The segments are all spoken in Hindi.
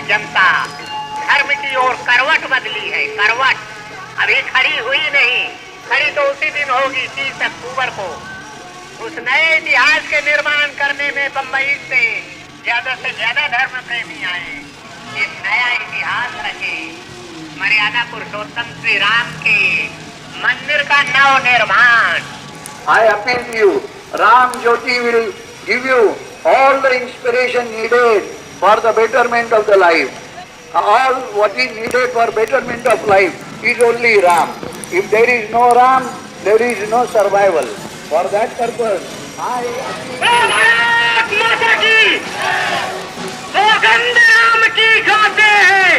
जनता धर्म की ओर करवट बदली है, करवट अभी खड़ी हुई नहीं, खड़ी तो उसी दिन होगी 30 अक्टूबर को। उस नए इतिहास के निर्माण करने में बंबई से ज्यादा धर्म प्रेमी आए, एक नया इतिहास रचे, मर्यादा पुरुषोत्तम श्री राम के मंदिर का नव निर्माण। I appeal to you, Ram Jyoti will give you all the inspiration needed for the betterment of the life. All what is needed for betterment of life is only Ram. If there is no Ram, there is no survival. For that purpose, I Bharat माता की सौगंध राम की खाते हैं,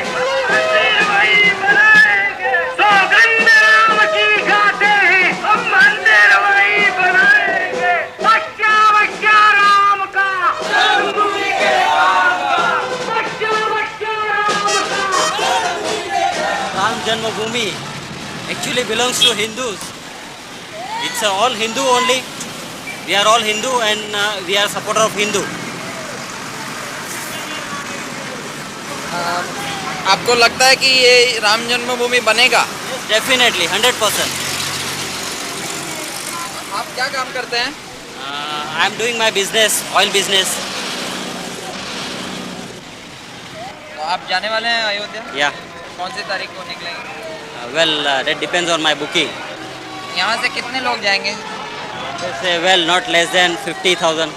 सौगंध राम की खाते हैं, हम मंदिर वही बनाएंगे। बच्चा बच्चा राम का, बच्चा बच्चा राम का। Ram Janmabhoomi actually belongs to Hindus. It's all Hindu only. We are all Hindu and we are supporter of Hindu. आपको लगता है कि ये राम जन्मभूमि बनेगा? Yes, definitely, 100%. आप क्या काम करते हैं? I am doing my business, oil business. तो आप जाने वाले हैं अयोध्या? Yeah. कौन सी तारीख को निकलेंगे? Well, that depends on my booking. यहाँ से कितने लोग जाएंगे? They say, well, not less than 50,000.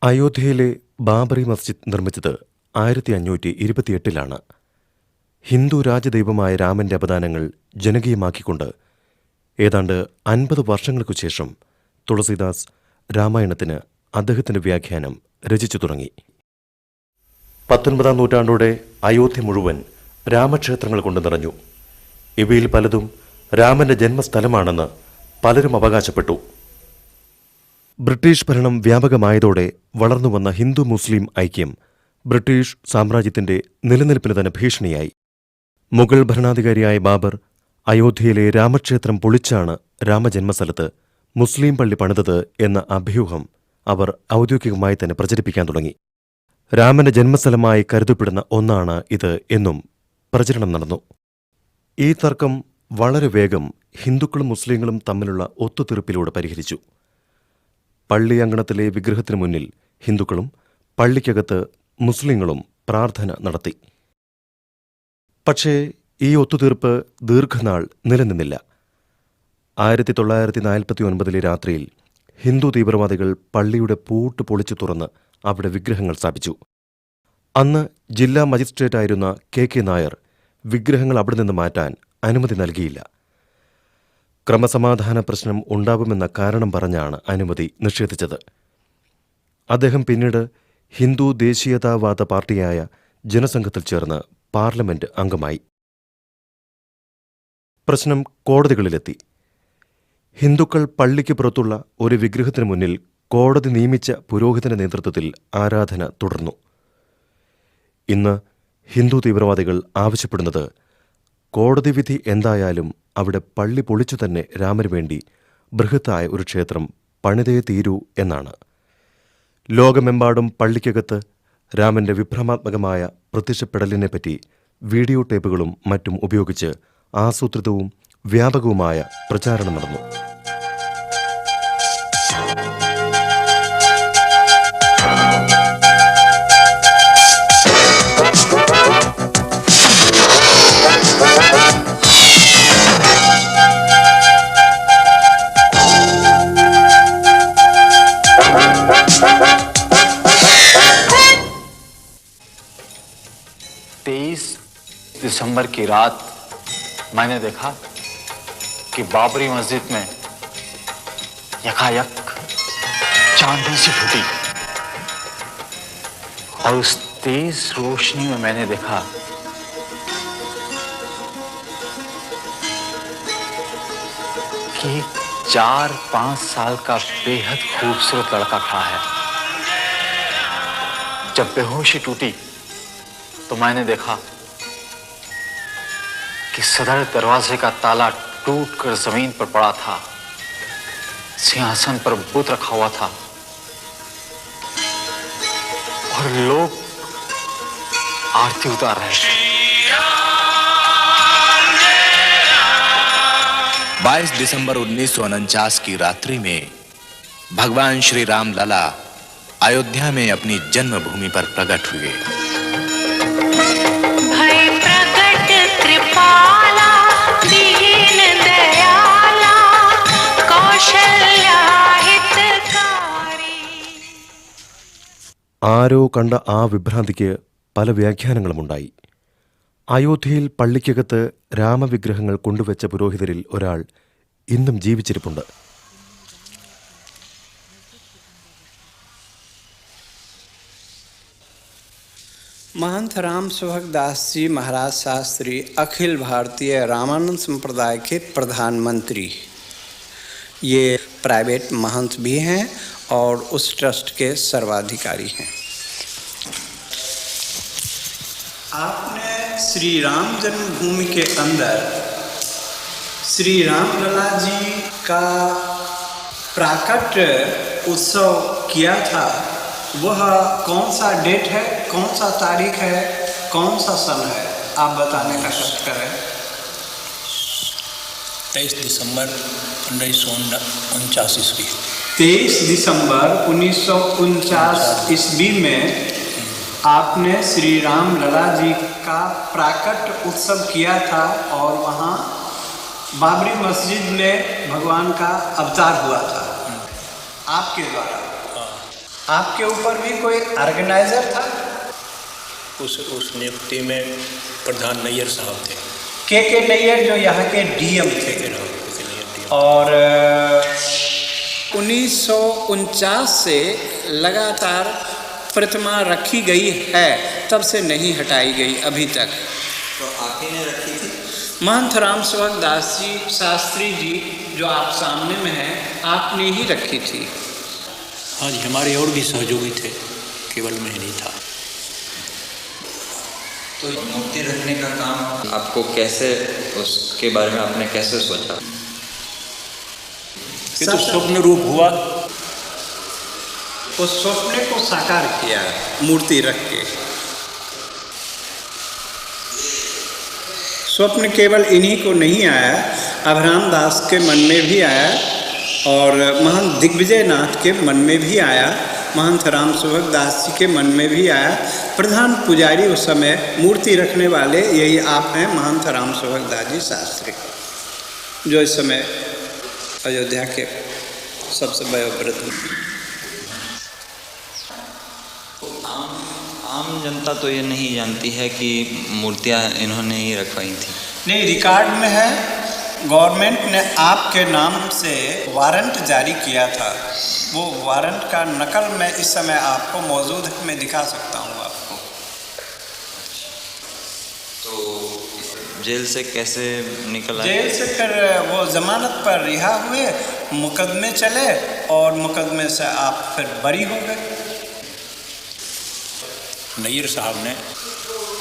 അയോധ്യയിലെ ബാബറി മസ്ജിദ് നിർമ്മിച്ചത് 1528 ഹിന്ദു രാജദൈവമായ രാമന്റെ അപദാനങ്ങൾ ജനകീയമാക്കിക്കൊണ്ട് ഏതാണ്ട് 50 വർഷങ്ങൾക്കു ശേഷം തുളസീദാസ് രാമായണത്തിന് അദ്ദേഹത്തിന്റെ വ്യാഖ്യാനം രചിച്ചു തുടങ്ങി. 19-ാം നൂറ്റാണ്ടോടെ അയോധ്യ മുഴുവൻ രാമക്ഷേത്രങ്ങൾ കൊണ്ട് നിറഞ്ഞു. ഇവയിൽ പലതും രാമന്റെ ജന്മസ്ഥലമാണെന്ന് പലരും അവകാശപ്പെട്ടു. ബ്രിട്ടീഷ് ഭരണം വ്യാപകമായതോടെ വളർന്നുവന്ന ഹിന്ദു മുസ്ലിം ഐക്യം ബ്രിട്ടീഷ് സാമ്രാജ്യത്തിന്റെ നിലനിൽപ്പിന് തന്നെ ഭീഷണിയായി. മുഗൾ ഭരണാധികാരിയായ ബാബർ അയോധ്യയിലെ രാമക്ഷേത്രം പൊളിച്ചാണ് രാമജന്മസ്ഥലത്ത് മുസ്ലിം പള്ളി പണിതത് എന്ന അഭ്യൂഹം അവർ ഔദ്യോഗികമായി തന്നെ പ്രചരിപ്പിക്കാൻ തുടങ്ങി. രാമന്റെ ജന്മസ്ഥലമായി കരുതപ്പെടുന്ന ഒന്നാണ് ഇത് എന്നും പ്രചരണം നടന്നു. ഈ തർക്കം വളരെ വേഗം ഹിന്ദുക്കളും മുസ്ലിങ്ങളും തമ്മിലുള്ള ഒത്തുതീർപ്പിലൂടെ പരിഹരിച്ചു. പള്ളി അങ്കണത്തിലെ വിഗ്രഹത്തിനു മുന്നിൽ ഹിന്ദുക്കളും പള്ളിക്കകത്ത് മുസ്ലിങ്ങളും പ്രാർത്ഥന നടത്തി. പക്ഷേ ഈ ഒത്തുതീർപ്പ് ദീർഘനാൾ നിലനിന്നില്ല. 1949 രാത്രിയിൽ ഹിന്ദു തീവ്രവാദികൾ പള്ളിയുടെ പൂട്ട് പൊളിച്ചു തുറന്ന് അവിടെ വിഗ്രഹങ്ങൾ സ്ഥാപിച്ചു. അന്ന് ജില്ലാ മജിസ്ട്രേറ്റായിരുന്ന കെ നായർ വിഗ്രഹങ്ങൾ അവിടെ നിന്ന് മാറ്റാൻ അനുമതി നൽകിയില്ല. ക്രമസമാധാന പ്രശ്നം ഉണ്ടാവുമെന്ന കാരണം പറഞ്ഞാണ് അനുമതി നിഷേധിച്ചത്. അദ്ദേഹം പിന്നീട് ഹിന്ദു ദേശീയതാവാദ പാർട്ടിയായ ജനസംഘത്തിൽ ചേർന്ന് പാർലമെന്റ് അംഗമായി. പ്രശ്നം കോടതികളിലെത്തി. ഹിന്ദുക്കൾ പള്ളിക്ക് പുറത്തുള്ള ഒരു വിഗ്രഹത്തിനു മുന്നിൽ കോടതി നിയമിച്ച പുരോഹിതന്റെ നേതൃത്വത്തിൽ ആരാധന തുടർന്നു. ഇന്ന് ഹിന്ദു തീവ്രവാദികൾ ആവശ്യപ്പെടുന്നത് കോടതി വിധി എന്തായാലും അവിടെ പള്ളി പൊളിച്ചു തന്നെ രാമനു വേണ്ടി ബൃഹത്തായ ഒരു ക്ഷേത്രം പണിതേ തീരൂ എന്നാണ്. ലോകമെമ്പാടും പള്ളിക്കകത്ത് രാമന്റെ വിഭ്രമാത്മകമായ പ്രത്യക്ഷപ്പെടലിനെപ്പറ്റി വീഡിയോ ടേപ്പുകളും മറ്റും ഉപയോഗിച്ച് ആസൂത്രിതവും വ്യാപകവുമായ പ്രചാരണം നടന്നു. दिसंबर की रात मैंने देखा कि बाबरी मस्जिद में यकायक चांदनी सी फूटी और उस तेज रोशनी में मैंने देखा कि एक 4-5 साल का बेहद खूबसूरत लड़का खड़ा है। जब बेहोशी टूटी तो मैंने देखा कि सदर दरवाजे का ताला टूटकर जमीन पर पड़ा था। सिंहासन पर बुत रखा हुआ था और लोग आरती उतार रहे थे। 22 दिसंबर 1949 की रात्रि में भगवान श्री राम लला अयोध्या में अपनी जन्मभूमि पर प्रकट हुए। भय प्रकट कृपाला दीन दयाला कौशल्या हितकारी। ആരോ കണ്ട ആ വിഭ്രാന്തിക്ക് പല വ്യാഖ്യാനങ്ങളുമുണ്ടായി. അയോധ്യയിൽ പള്ളിക്കകത്ത് രാമവിഗ്രഹങ്ങൾ കൊണ്ടുവച്ച പുരോഹിതരിൽ ഒരാൾ ഇന്നും ജീവിച്ചിരിപ്പുണ്ട്. महंत राम सुभग दास जी महाराज शास्त्री अखिल भारतीय रामानंद संप्रदाय के प्रधानमंत्री, ये प्राइवेट महंत भी हैं और उस ट्रस्ट के सर्वाधिकारी हैं। आपने श्री राम जन्मभूमि के अंदर श्री राम लला जी का प्राकट उत्सव किया था। वह कौन सा डेट है, कौन सा तारीख है, कौन सा सन है, आप बताने का कष्ट करें। 23 दिसंबर 1949 ईस्वी। 23 दिसंबर 1949 ईस्वी में आपने श्री राम लला जी का प्राकट उत्सव किया था और वहाँ बाबरी मस्जिद में भगवान का अवतार हुआ था आपके द्वारा। आपके ऊपर भी कोई ऑर्गेनाइजर था? उस नियुक्ति में प्रधान नैयर साहब थे। के नैयर जो यहाँ के डीएम थे। और 1949 से लगातार प्रतिमा रखी गई है, तब से नहीं हटाई गई अभी तक। तो आप ही ने रखी थी? महंत राम सुभग दास जी शास्त्री जी जो आप सामने में हैं, आपने ही रखी थी। हाँ जी, हमारे और भी सहयोगी थे, केवल मैं नहीं था। तो मूर्ति रखने का काम आपको कैसे, उसके बारे में आपने कैसे सोचा? ये तो स्वप्न रूप हुआ। उस स्वप्न को साकार किया मूर्ति रख के। स्वप्न केवल इन्हीं को नहीं आया, अभराम दास के मन में भी आया और महंत दिग्विजय नाथ के मन में भी आया, महंत राम सुभग दास जी के मन में भी आया। प्रधान पुजारी उस समय मूर्ति रखने वाले यही आप हैं, महंत राम सुभग दास जी शास्त्री, जो इस समय अयोध्या के सबसे वयोवृद्ध। आम जनता तो ये नहीं जानती है कि मूर्तियाँ इन्होंने ही रखवाई थी। नहीं, रिकॉर्ड में है। गवर्नमेंट ने आपके नाम से वारंट जारी किया था। वो वारंट का नकल मैं इस समय आपको मौजूद है, मैं दिखा सकता हूँ आपको। तो जेल से कैसे निकल आए? जेल से फिर वो जमानत पर रिहा हुए, मुकदमे चले और मुकदमे से आप फिर बरी हो गए। नैयर साहब ने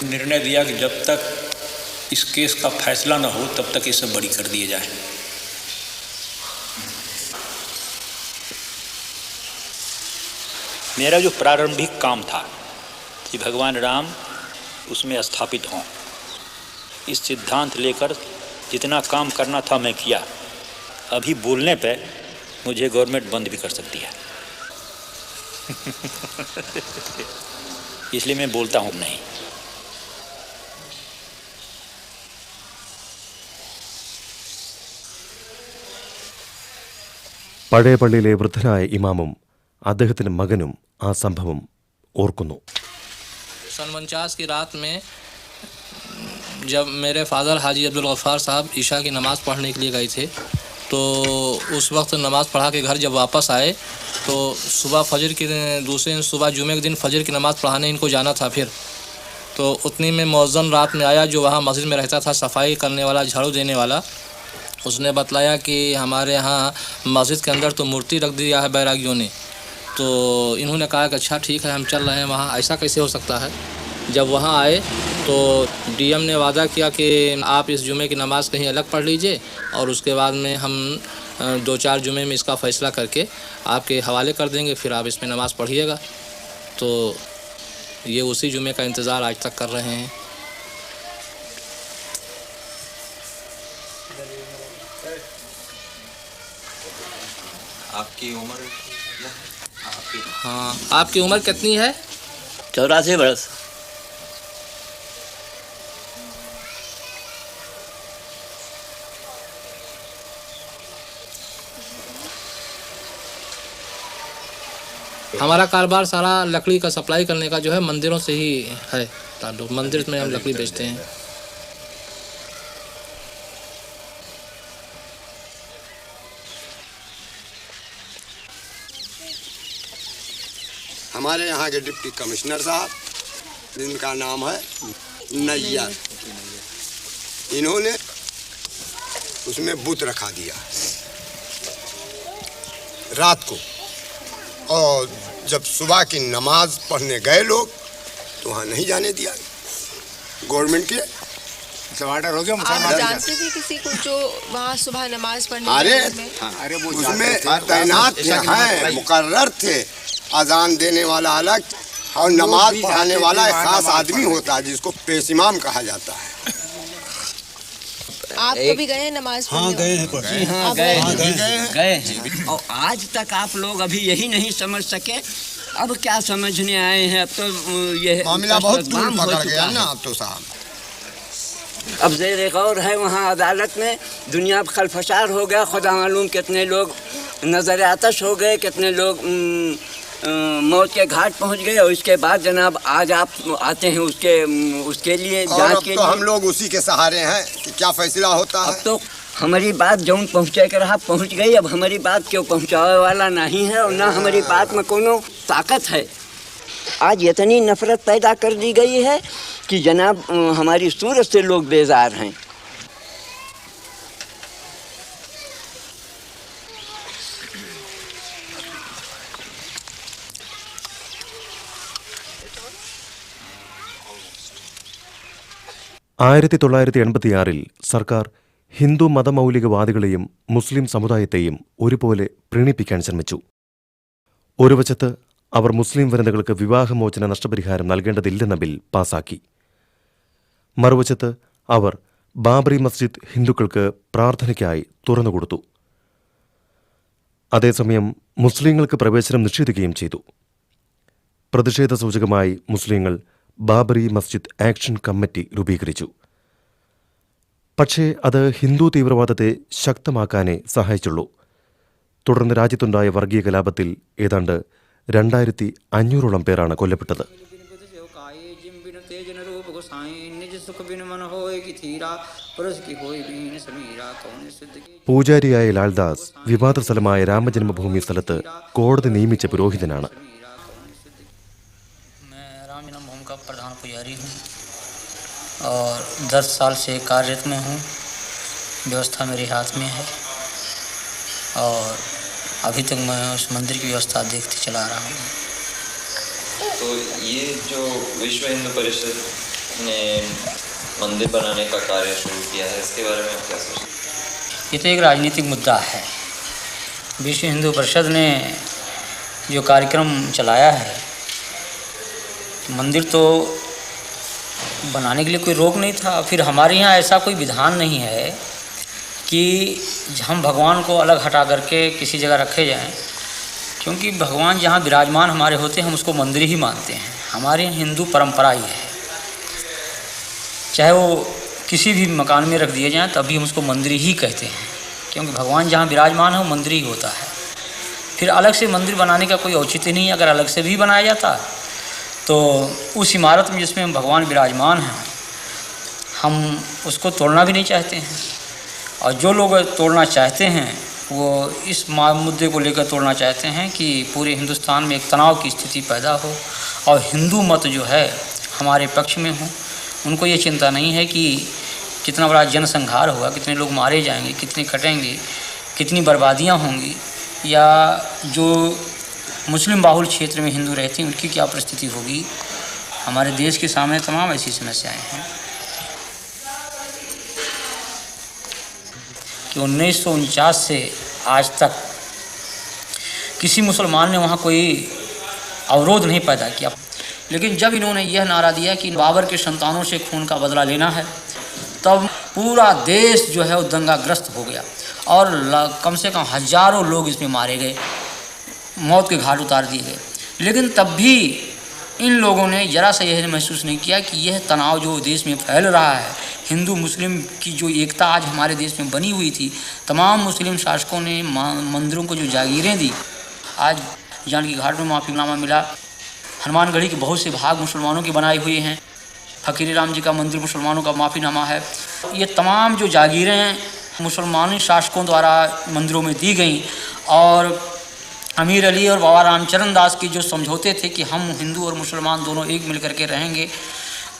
निर्णय दिया कि जब तक इस केस का फैसला न हो तब तक इसे बरी कर दिए जाए। मेरा जो प्रारंभिक काम था कि भगवान राम उसमें स्थापित हों, इस सिद्धांत लेकर जितना काम करना था मैं किया। अभी बोलने पे मुझे गवर्नमेंट बंद भी कर सकती है इसलिए मैं बोलता हूँ नहीं। പഴയ പള്ളിയിലെ വൃദ്ധനായ ഇമാമും അദ്ദേഹത്തിൻ്റെ മകനും ആ സംഭവം ഓർക്കുന്നു. सन 49 की रात में जब मेरे फादर हाजी अब्दुल गफ्फार साहब ईशा की नमाज़ पढ़ने के लिए गए थे, तो उस वक्त नमाज़ पढ़ा के घर जब वापस आए तो सुबह फजर के दूसरे दिन सुबह जुमे के दिन फजर की नमाज़ पढ़ाने इनको जाना था। फिर तो उतनी में मौज़न रात में आया, जो वहाँ मस्जिद में रहता था, सफाई करने वाला, झाड़ू देने वाला। उसने बतलाया कि हमारे यहाँ मस्जिद के अंदर तो मूर्ति रख दिया है बैरागियों ने, तो इन्होंने कहा कि अच्छा ठीक है हम चल रहे हैं वहाँ, ऐसा कैसे हो सकता है। जब वहाँ आए तो डीएम ने वादा किया कि आप इस जुमे की नमाज़ कहीं अलग पढ़ लीजिए और उसके बाद में हम 2-4 जुमे में इसका फ़ैसला करके आपके हवाले कर देंगे, फिर आप इसमें नमाज़ पढ़िएगा। तो ये उसी जुमे का इंतज़ार आज तक कर रहे हैं। आपकी उम्र क्या है? हाँ, आपकी उम्र कितनी है? 84 वर्ष। हमारा कारोबार सारा लकड़ी का सप्लाई करने का जो है मंदिरों से ही है ताल्लुक। मंदिर में हम लकड़ी बेचते हैं। हमारे यहाँ के डिप्टी कमिश्नर साहब, जिनका नाम है नैयर, इन्होंने उसमें बुत रखा दिया रात को, और जब सुबह की नमाज पढ़ने गए लोग तो वहाँ नहीं जाने दिया। गवर्नमेंट के ऑर्डर हो गया। आप जानते थे किसी को जो वहाँ सुबह नमाज पढ़ने? अरे उसमें तैनात हैं, मुकर्रर थे। अजान देने वाला अलग और नमाज पढ़ाने वाला एक खास आदमी होता है जिसको पेश इमाम कहा जाता है। आप कभी गए हैं नमाज पढ़ने? हाँ गए हैं, गए हैं। और आज तक आप लोग अभी यही नहीं समझ सके, अब क्या समझने आए हैं? अब तो ये मामला बहुत दूर पकड़ गया ना अब तो साहब। अब ज़ेर गौर है वहाँ अदालत में, दुनिया खलफसार हो गया, खुदा मालूम कितने लोग नज़र आतश हो गए, कितने लोग मौत के घाट पहुँच गए। और इसके बाद जनाब आज आप आते हैं उसके लिए जांच के लिए। तो हम लोग उसी के सहारे हैं कि क्या फैसला होता है। अब तो हमारी बात जौन पहुँचे कर रहा पहुँच गई, अब हमारी बात क्यों पहुँचाने वाला नहीं है और ना हमारी बात में कोनो ताकत है। आज इतनी नफरत पैदा कर दी गई है कि जनाब हमारी सूरत से लोग बेजार हैं। ആയിരത്തി 1986 സർക്കാർ ഹിന്ദു മതമൗലികവാദികളെയും മുസ്ലിം സമുദായത്തെയും ഒരുപോലെ പ്രീണിപ്പിക്കാൻ ശ്രമിച്ചു. ഒരു വശത്ത് അവർ മുസ്ലിം വനിതകൾക്ക് വിവാഹമോചന നഷ്ടപരിഹാരം നൽകേണ്ടതില്ലെന്ന ബിൽ പാസാക്കി. മറുവശത്ത് അവർ ബാബറി മസ്ജിദ് ഹിന്ദുക്കൾക്ക് പ്രാർത്ഥനയ്ക്കായി തുറന്നുകൊടുത്തു. അതേസമയം മുസ്ലിങ്ങൾക്ക് പ്രവേശനം നിഷേധിക്കുകയും ചെയ്തു. പ്രതിഷേധ സൂചകമായി മുസ്ലിങ്ങൾ ബാബറി മസ്ജിദ് ആക്ഷൻ കമ്മിറ്റി രൂപീകരിച്ചു. പക്ഷേ അത് ഹിന്ദു തീവ്രവാദത്തെ ശക്തമാക്കാനേ സഹായിച്ചുള്ളൂ. തുടർന്ന് രാജ്യത്തുണ്ടായ വർഗീയ കലാപത്തിൽ ഏതാണ്ട് 2500ഓളം പേരാണ് കൊല്ലപ്പെട്ടത്. പൂജാരിയായ ലാൽദാസ് വിവാദ സ്ഥലമായ രാമജന്മഭൂമി സ്ഥലത്ത് കോടതി നിയമിച്ച പുരോഹിതനാണ്. प्रधान पुजारी हूँ और 10 साल से कार्यरत में हूँ। व्यवस्था मेरे हाथ में है और अभी तक मैं उस मंदिर की व्यवस्था देखते चला रहा हूँ। तो ये जो विश्व हिंदू परिषद ने मंदिर बनाने का कार्य शुरू किया है, इसके बारे में आप क्या सोचते हैं? ये तो एक राजनीतिक मुद्दा है। विश्व हिंदू परिषद ने जो कार्यक्रम चलाया है, मंदिर तो बनाने के लिए कोई रोक नहीं था। फिर हमारे यहाँ ऐसा कोई विधान नहीं है कि हम भगवान को अलग हटा करके किसी जगह रखे जाएं, क्योंकि भगवान जहाँ विराजमान हमारे होते हैं हम उसको मंदिर ही मानते हैं। हमारे यहाँ हिंदू परंपरा ही है, चाहे वो किसी भी मकान में रख दिए जाएं तब भी हम उसको मंदिर ही कहते हैं, क्योंकि भगवान जहाँ विराजमान है वो मंदिर ही होता है। फिर अलग से मंदिर बनाने का कोई औचित्य नहीं है। अगर अलग से भी बनाया जाता तो उस इमारत में जिसमें भगवान विराजमान हैं हम उसको तोड़ना भी नहीं चाहते हैं। और जो लोग तोड़ना चाहते हैं वो इस मुद्दे को लेकर तोड़ना चाहते हैं कि पूरे हिंदुस्तान में एक तनाव की स्थिति पैदा हो और हिंदू मत जो है हमारे पक्ष में हो। उनको ये चिंता नहीं है कि कितना बड़ा जनसंहार होगा, कितने लोग मारे जाएंगे, कितने कटेंगे, कितनी बर्बादियाँ होंगी, या जो मुस्लिम बाहुल क्षेत्र में हिंदू रहते हैं उनकी क्या परिस्थिति होगी। हमारे देश के सामने तमाम ऐसी समस्याएं हैं कि 1949 से आज तक किसी मुसलमान ने वहाँ कोई अवरोध नहीं पैदा किया। लेकिन जब इन्होंने यह नारा दिया कि बाबर के संतानों से खून का बदला लेना है, तब पूरा देश जो है वो दंगाग्रस्त हो गया और कम से कम हजारों लोग इसमें मारे गए, मौत के घाट उतार दिए गए। लेकिन तब भी इन लोगों ने ज़रा सा यह महसूस नहीं किया कि यह तनाव जो देश में फैल रहा है, हिंदू मुस्लिम की जो एकता आज हमारे देश में बनी हुई थी, तमाम मुस्लिम शासकों ने मंदिरों को जो जागीरें दी, आज जानकी घाट में माफीनामा मिला, हनुमानगढ़ी के बहुत से भाग मुसलमानों के बनाए हुए हैं, फकीर राम जी का मंदिर मुसलमानों का माफीनामा है। ये तमाम जो जागीरें मुसलमानी शासकों द्वारा मंदिरों में दी गई और अमीर अली और बाबा रामचरण दास के जो समझौते थे कि हम हिंदू और मुसलमान दोनों एक मिल करके रहेंगे,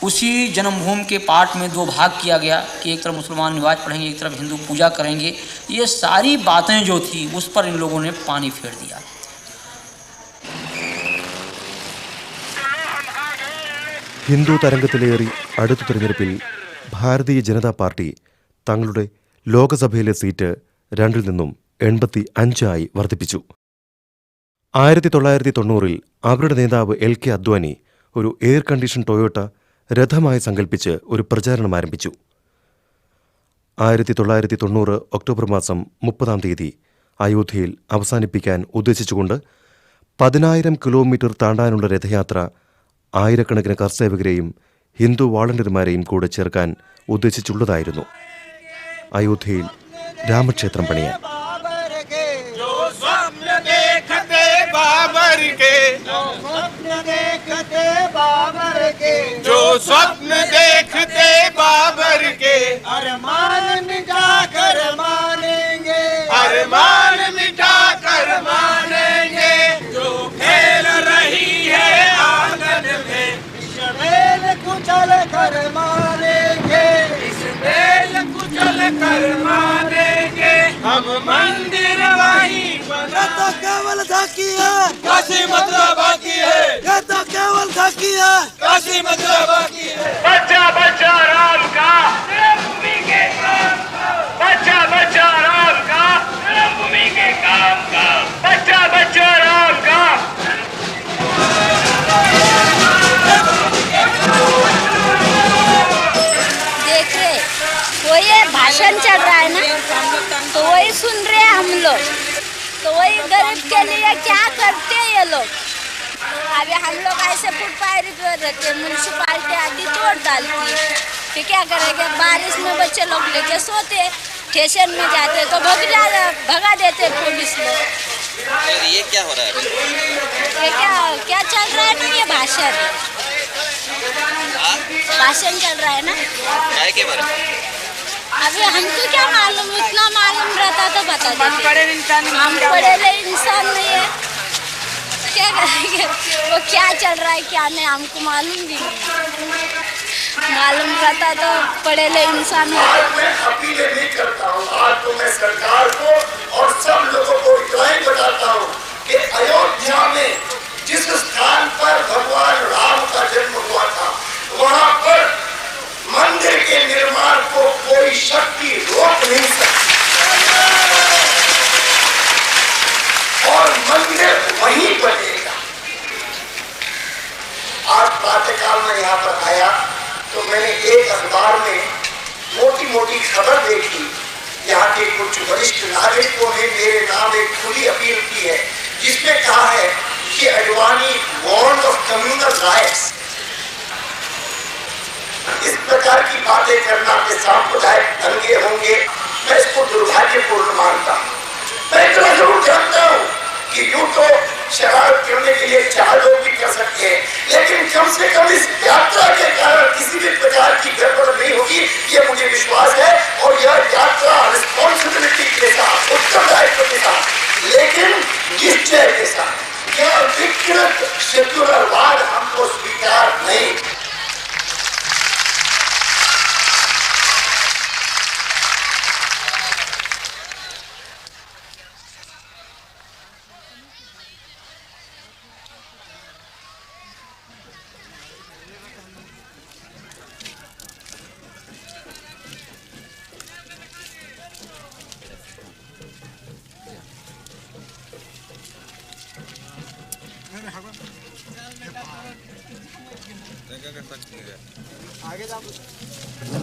उसी जन्मभूमि के पाठ में दो भाग किया गया कि एक तरफ मुसलमान नमाज पढ़ेंगे, एक तरफ हिंदू पूजा करेंगे। ये सारी बातें जो थी उस पर इन लोगों ने पानी फेर दिया। ഹിന്ദു തരംഗത്തിലേറി അടുത്ത തിരഞ്ഞെടുപ്പിൽ ഭാരതീയ ജനതാ പാർട്ടി തങ്ങളുടെ ലോകസഭയിലെ സീറ്റ് 2 നിന്നും 85 വർദ്ധിപ്പിച്ചു. 1990 അവരുടെ നേതാവ് LK അദ്വാനി ഒരു എയർ കണ്ടീഷൻ ടൊയോട്ട രഥമായി സങ്കല്പിച്ച് ഒരു പ്രചാരണം ആരംഭിച്ചു. 1990 ഒക്ടോബർ മാസം 30 അയോധ്യയിൽ അവസാനിപ്പിക്കാൻ ഉദ്ദേശിച്ചുകൊണ്ട് 10,000 കിലോമീറ്റർ താണ്ടാനുള്ള രഥയാത്ര ആയിരക്കണക്കിന് കർസേവകരെയും ഹിന്ദു വാളണ്ടിയർമാരെയും കൂടെ ചേർക്കാൻ ഉദ്ദേശിച്ചുള്ളതായിരുന്നു. അയോധ്യയിൽ രാമക്ഷേത്രം പണിയാൻ जो स्वप्न देखते बाबर के अरमान मिटा कर मानेंगे, अरमान मिटा कर मानेंगे। जो खेल रही है आंगन में इस बेल कुचल कर मानेंगे, इस बेल कुचल कर मानेंगे। हम मंदिर वही बना तो केवल झांकी है, काशी मतलब बाकी है। ये तो केवल झांकी है, काशी मतलब बाकी है। बच्चा बच्चा राम का भूमि के काम का, बच्चा बच्चा राम का भूमि के काम का, बच्चा बच्चा राम का। देखिए वो ये भाषण चल रहा है ना, तो वही सुन रहे हैं हम लोग। तो वही गरीब के लिए क्या करते हैं ये लोग। अभी हम लोग ऐसे फुटपाथ पर रहते, म्यूनसिपालिटी आती तोड़ डालती, फिर क्या करेंगे। बारिश में बच्चे लोग लेके सोते, स्टेशन में जाते तो भगा देते पुलिस लोग। ये क्या हो रहा है? ये क्या चल रहा है ना, ये भाषण चल रहा है ना। के बारे में अभी हमको क्या मालूम, इतना मालूम रहता तो बता देते। हम पढ़े इंसान नहीं है, क्या करेंगे। वो क्या चल रहा है क्या नहीं हमको मालूम भी नहीं। मालूम रहता तो पढ़े ले इंसान होते। मैं अपील नहीं करता हूँ, आज तो मैं सरकार को और सब लोगों को इतना ही बताता हूँ कि अयोध्या में जिस स्थान पर भगवान राम का जन्म हुआ था, वहाँ पर मंदिर के निर्माण को कोई शक्ति रोक नहीं सकती और मंदिर वहीं बनेगा। आज प्रातःकाल में यहाँ पर आया तो मैंने एक अखबार में मोटी मोटी खबर देखी। यहाँ के कुछ वरिष्ठ नागरिकों ने मेरे नाम एक खुली अपील की है, जिसमें कहा है कि Advani warned of communal riots. इस प्रकार की बातें करना के सांप्रदायिक दंगे होंगे, मैं इसको दुर्भाग्यपूर्ण मानता हूँ। मैं इतना जरूर जानता हूँ कि यूं तो शरारत करने के लिए 4 लोग भी कर सकते हैं, लेकिन कम से कम इस यात्रा के कारण किसी भी प्रकार की गड़बड़ नहीं होगी, ये मुझे विश्वास है। और यह यात्रा रिस्पॉन्सिबिलिटी के साथ, उत्तरदायित्व के साथ, लेकिन निश्चय के साथ। यह विकृत सेक्युलरवाद हमको स्वीकार नहीं।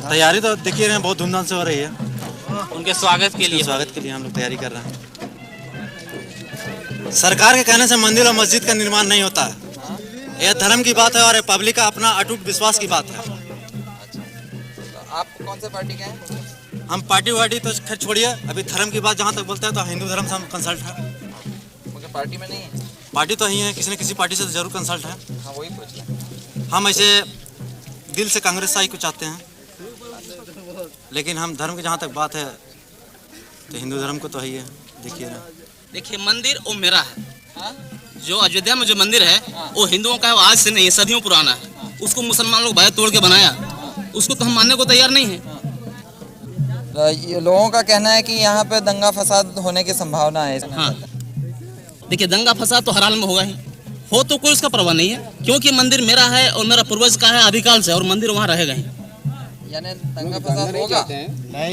तैयारी तो देखिए रहे हैं, बहुत धूमधाम से हो रही है। उनके स्वागत के लिए हम लोग तैयारी कर रहे हैं। सरकार के कहने से मंदिर और मस्जिद का निर्माण नहीं होता है। यह धर्म की बात है और पब्लिक का अपना अटूट विश्वास की बात है। आप कौन से पार्टी के हैं? हम पार्टी वार्टी तो खैर छोड़िए, अभी धर्म की बात जहाँ तक बोलते हैं तो हिंदू धर्म से हम कंसल्ट है। मगर पार्टी में नहीं है? पार्टी तो ही है, किसी न किसी पार्टी से तो जरूर कंसल्ट है। हाँ वही पूछ रहे हैं। हम ऐसे दिल से कांग्रेस साई को चाहते हैं, लेकिन हम धर्म की जहाँ तक बात है तो हिंदू धर्म को तो ही है। देखिए ना, देखिए मंदिर वो मेरा है। जो अयोध्या में जो मंदिर है वो हिंदुओं का है, वो आज से नहीं है, सदियों पुराना है। उसको मुसलमान लोग भाई तोड़ के बनाया, उसको तो हम मानने को तैयार नहीं है। ये लोगों का कहना है कि यहाँ पे दंगा फसाद होने की संभावना है। हाँ देखिए, दंगा फसाद तो हर हाल में होगा ही, हो तो कोई उसका परवाह नहीं है, क्योंकि मंदिर मेरा है और मेरा पूर्वज का है आदिकाल से, और मंदिर वहाँ रहेगा ही। यानी दंगा फसाद होगा?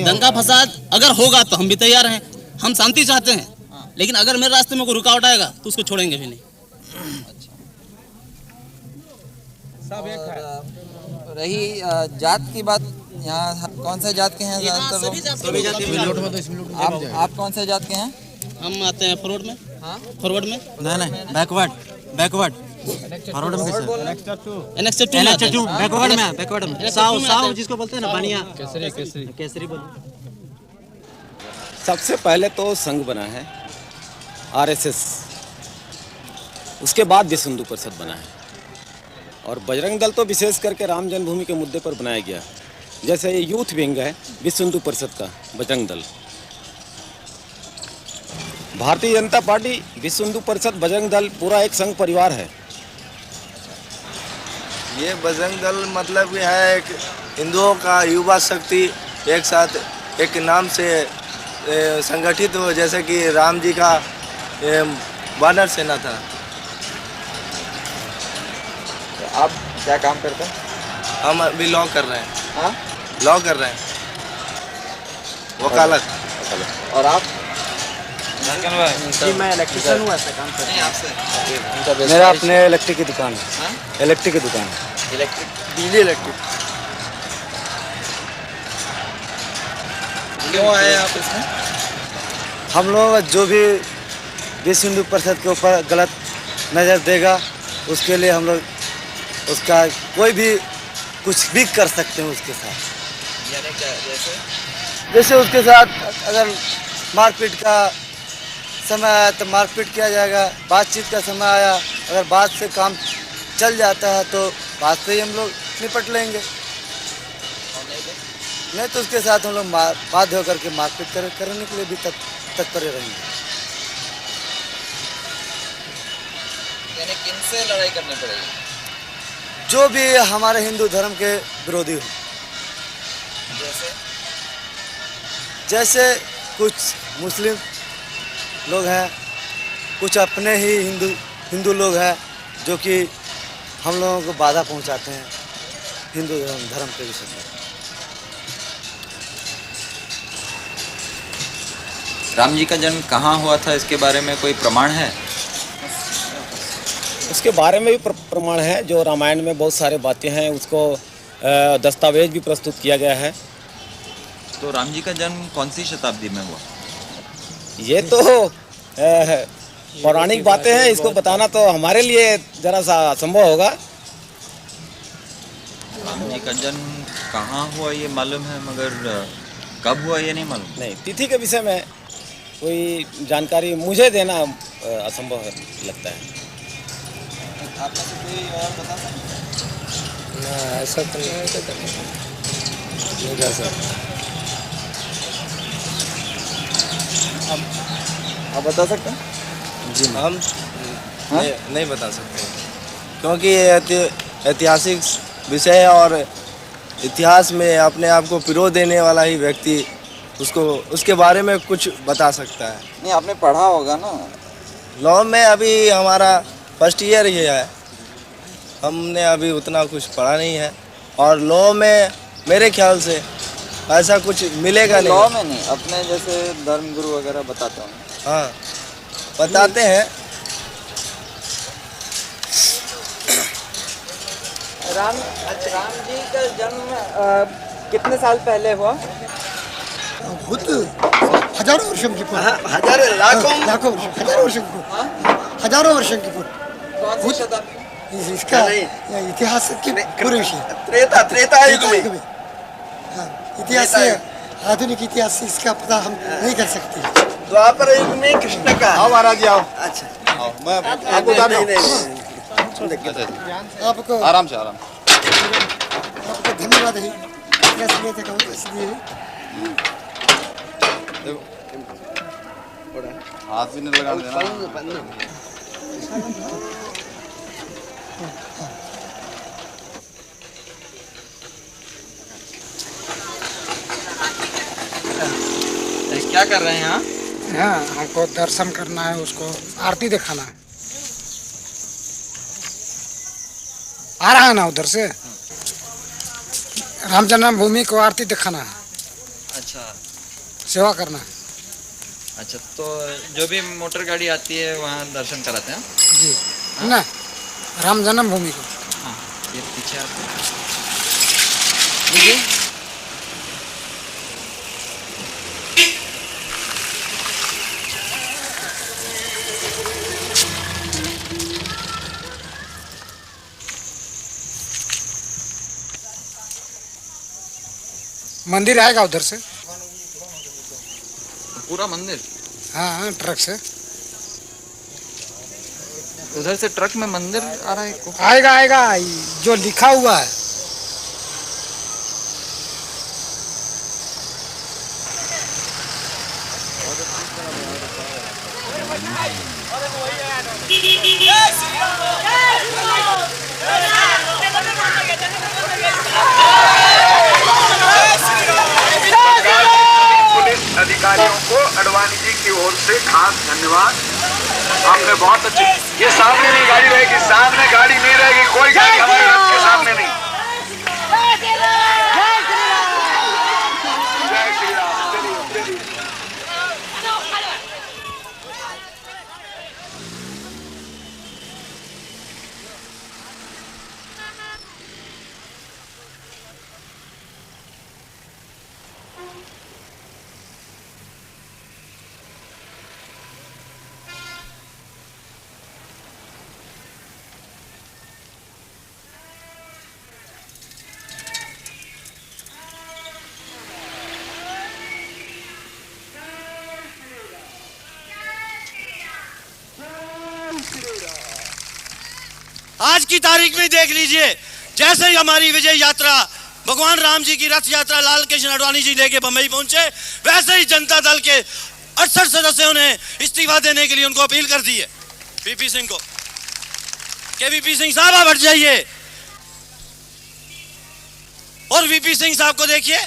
दंगा फसाद अगर होगा तो हम भी तैयार हैं। हम शांति चाहते हैं, लेकिन अगर मेरे रास्ते में कोई रुकावट आएगा तो उसको छोड़ेंगे भी नहीं। रही जात की बात, यहाँ कौन से जात के हैं ज़्यादातर लोग? आप कौन से जात के हैं? हम आते हैं फॉरवर्ड में। हाँ फॉरवर्ड में नहीं बैकवर्ड फॉरवर्ड में बैकवर्ड में साव जिसको बोलते हैं ना, बढ़िया केसरी बोलो। सबसे पहले तो संघ बना है आरएसएस, उसके बाद विश्व हिंदू परिषद बना है, और बजरंग दल तो विशेष करके राम जन्मभूमि के मुद्दे पर बनाया गया। जैसे ये यूथ विंग है विश्व हिंदू परिषद का बजरंग दल, भारतीय जनता पार्टी, विश्व हिंदू परिषद, बजरंग दल पूरा एक संघ परिवार है। ये बजरंग दल मतलब ये है एक हिंदुओं का युवा शक्ति एक साथ एक नाम से संगठित हो, जैसे कि राम जी का वानर सेना था। तो आप क्या काम करते हैं? हम अभी लॉ कर रहे हैं। हाँ लॉ कर रहे हैं, वकालत। और आप? जी मैं इलेक्ट्रिशियन हूँ, ऐसा काम करते हैं आपसे। मेरा अपने इलेक्ट्रिक की दुकान है। इलेक्ट्रिक की दुकान है, इलेक्ट्रिक बिजली इलेक्ट्रिक। क्यों आए आप इसमें? हम लोग जो भी विश्व हिंदू परिषद के ऊपर गलत नज़र देगा उसके लिए हम लोग उसका कोई भी कुछ भी कर सकते हैं उसके साथ। यानी क्या? जैसे उसके साथ अगर मारपीट का समय आया तो मारपीट किया जाएगा, बातचीत का समय आया अगर बात से काम चल जाता है तो बात से ही हम लोग निपट लेंगे, नहीं तो उसके साथ हम लोग बाध्य होकर के मारपीट करने के लिए भी तत्पर रहेंगे। यानी किनसे लड़ाई करनी पड़ेगी? जो भी हमारे हिंदू धर्म के विरोधी हो, जैसे कुछ मुस्लिम लोग हैं, कुछ अपने ही हिंदू लोग हैं जो कि हम लोगों को बाधा पहुंचाते हैं हिंदू धर्म के विषय में। राम जी का जन्म कहाँ हुआ था, इसके बारे में कोई प्रमाण है? उसके बारे में भी प्रमाण है, जो रामायण में बहुत सारे बातें हैं, उसको दस्तावेज भी प्रस्तुत किया गया है। तो राम जी का जन्म कौन सी शताब्दी में हुआ? ये तो पौराणिक बातें हैं, इसको बताना तो हमारे लिए जरा सा असंभव होगा। राम जी का जन्म कहाँ हुआ ये मालूम है, मगर कब हुआ ये नहीं मालूम। नहीं, तिथि के विषय में कोई जानकारी मुझे देना असंभव लगता है। आप में से कोई और बता सकते हैं? ऐसा तो नहीं कर सकते। आप बता सकते हैं? जी हम नहीं बता सकते, क्योंकि ये ऐतिहासिक विषय है और इतिहास में अपने आप को पिरो देने वाला ही व्यक्ति उसको उसके बारे में कुछ बता सकता है। नहीं, आपने पढ़ा होगा ना लॉ में? अभी हमारा फर्स्ट ईयर ही है, हमने अभी उतना कुछ पढ़ा नहीं है, और लॉ में मेरे ख्याल से ऐसा कुछ मिलेगा नहीं। लॉ में नहीं, अपने जैसे धर्मगुरु वगैरह बताते हैं। हाँ बताते हैं, राम जी का जन्म कितने साल पहले हुआ? खुद हजारों वर्षों की पूर्व, हजारों लाखों हजारों वर्षों की पूर्व। कौन सी शताब्दी? इसका इतिहास की पूरे विषय त्रेता युग में। इतिहास से आधुनिक इतिहास से इसका पता हम नहीं कर सकते। द्वापर युग में कृष्ण का। आओ महाराज जी आओ। अच्छा आओ, मैं आपको बता दूं। आपको आराम से आराम। आपको धन्यवाद है। हाथ भी नहीं लगाने देना। क्या कर रहे हैं यहाँ? हाँ, हमको दर्शन करना है, उसको आरती दिखाना है। आ रहा है ना उधर से, राम जन्मभूमि को आरती दिखाना है। अच्छा सेवा करना है। अच्छा, तो जो भी मोटर गाड़ी आती है वहाँ दर्शन कराते हैं? जी ना, राम जन्मभूमि को। हाँ, ये पीछे आते हैं। मंदिर आएगा उधर से। पूरा मंदिर? हाँ, ट्रक से। उधर से ट्रक में मंदिर आ रहा है? आएगा जो लिखा हुआ है। अधिकारियों को अडवाणी जी की ओर से खास धन्यवाद। आपने बहुत अच्छी, ये सामने नहीं गाड़ी रहेगी, सामने गाड़ी नहीं रहेगी, कोई गाड़ी हमारे रथ के सामने नहीं। जय श्री राम। चलिए। आज की तारीख में देख लीजिए, जैसे ही हमारी विजय यात्रा भगवान राम जी की रथ यात्रा लाल कृष्ण आडवाणी जी लेके बम्बई पहुंचे, वैसे ही जनता दल के 68 सदस्यों ने इस्तीफा देने के लिए उनको अपील कर दी है वीपी सिंह को कि वीपी सिंह साहब आप हट जाइए। और वीपी सिंह साहब को देखिए,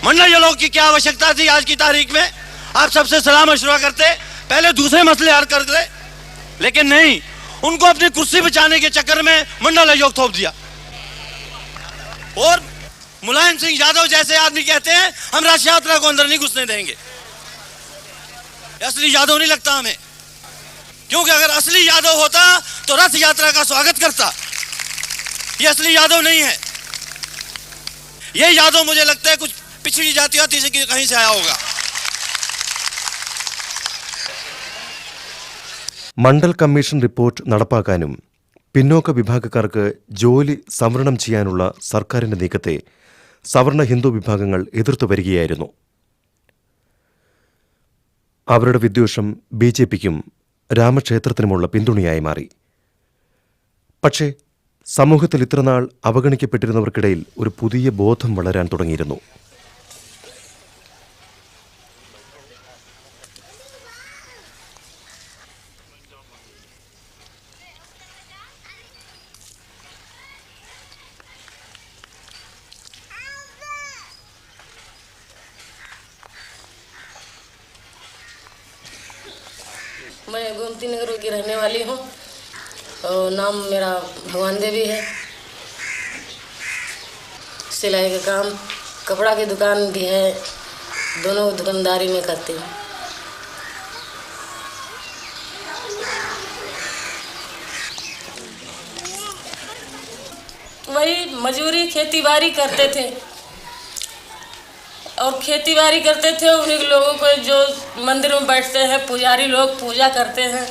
मंडल लोग की क्या आवश्यकता थी आज की तारीख में? आप सबसे सलाह मशवरा करते, पहले दूसरे मसले हल कर दे, लेकिन नहीं, उनको अपनी कुर्सी बचाने के चक्कर में मंडल आयोग थोप दिया। और मुलायम सिंह यादव जैसे आदमी कहते हैं हम रथ यात्रा को अंदर नहीं घुसने देंगे। असली यादव नहीं लगता हमें, क्योंकि अगर असली यादव होता तो रथ यात्रा का स्वागत करता। ये असली यादव नहीं है। ये यादव मुझे लगता है कुछ पिछड़ी जाति होती से कहीं से आया होगा। മണ്ഡൽ കമ്മീഷൻ റിപ്പോർട്ട് നടപ്പാക്കാനും പിന്നോക്ക വിഭാഗക്കാർക്ക് ജോലി സംവരണം ചെയ്യാനുള്ള സർക്കാരിന്റെ നീക്കത്തെ സവർണ ഹിന്ദു വിഭാഗങ്ങൾ എതിർത്തു വരികയായിരുന്നു. അവരുടെ വിദ്വേഷം ബിജെപിക്കും രാമക്ഷേത്രത്തിനുമുള്ള പിന്തുണയായി മാറി. പക്ഷേ സമൂഹത്തിൽ ഇത്രനാൾ അവഗണിക്കപ്പെട്ടിരുന്നവർക്കിടയിൽ ഒരു പുതിയ ബോധം വളരാൻ തുടങ്ങിയിരുന്നു. मैं गोमती नगर की रहने वाली हूँ और नाम मेरा भगवान देवी है। सिलाई का काम, कपड़ा की दुकान भी है, दोनों दुकानदारी में करती हूँ। वही मजूरी खेती बाड़ी करते थे और खेती बाड़ी करते थे। उन्हीं लोगों को जो मंदिर में बैठते हैं पुजारी लोग पूजा करते हैं,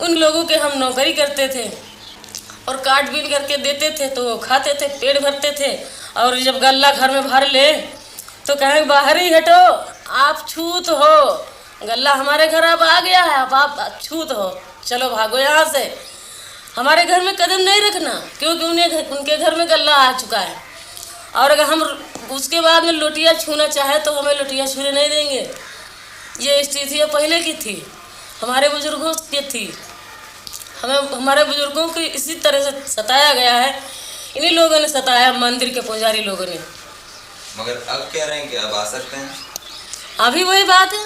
उन लोगों के हम नौकरी करते थे और काट बीन करके देते थे तो वो खाते थे, पेट भरते थे। और जब गल्ला घर में भर ले तो कहें बाहर ही हटो, आप छूत हो, गल्ला हमारे घर अब आ गया है, अब आप छूत हो, चलो भागो यहाँ से, हमारे घर में कदम नहीं रखना, क्योंकि उनके घर में गल्ला आ चुका है। और अगर हम उसके बाद में लोटिया छूना चाहे तो हमें लोटिया छूने नहीं देंगे। ये स्थितियाँ पहले की थी, हमारे बुजुर्गों की थी। हमारे बुजुर्गों को इसी तरह से सताया गया है, इन्हीं लोगों ने सताया, मंदिर के पुजारी लोगों ने। मगर अब कह रहे हैं कि अब आ सकते हैं। अभी वही बात है।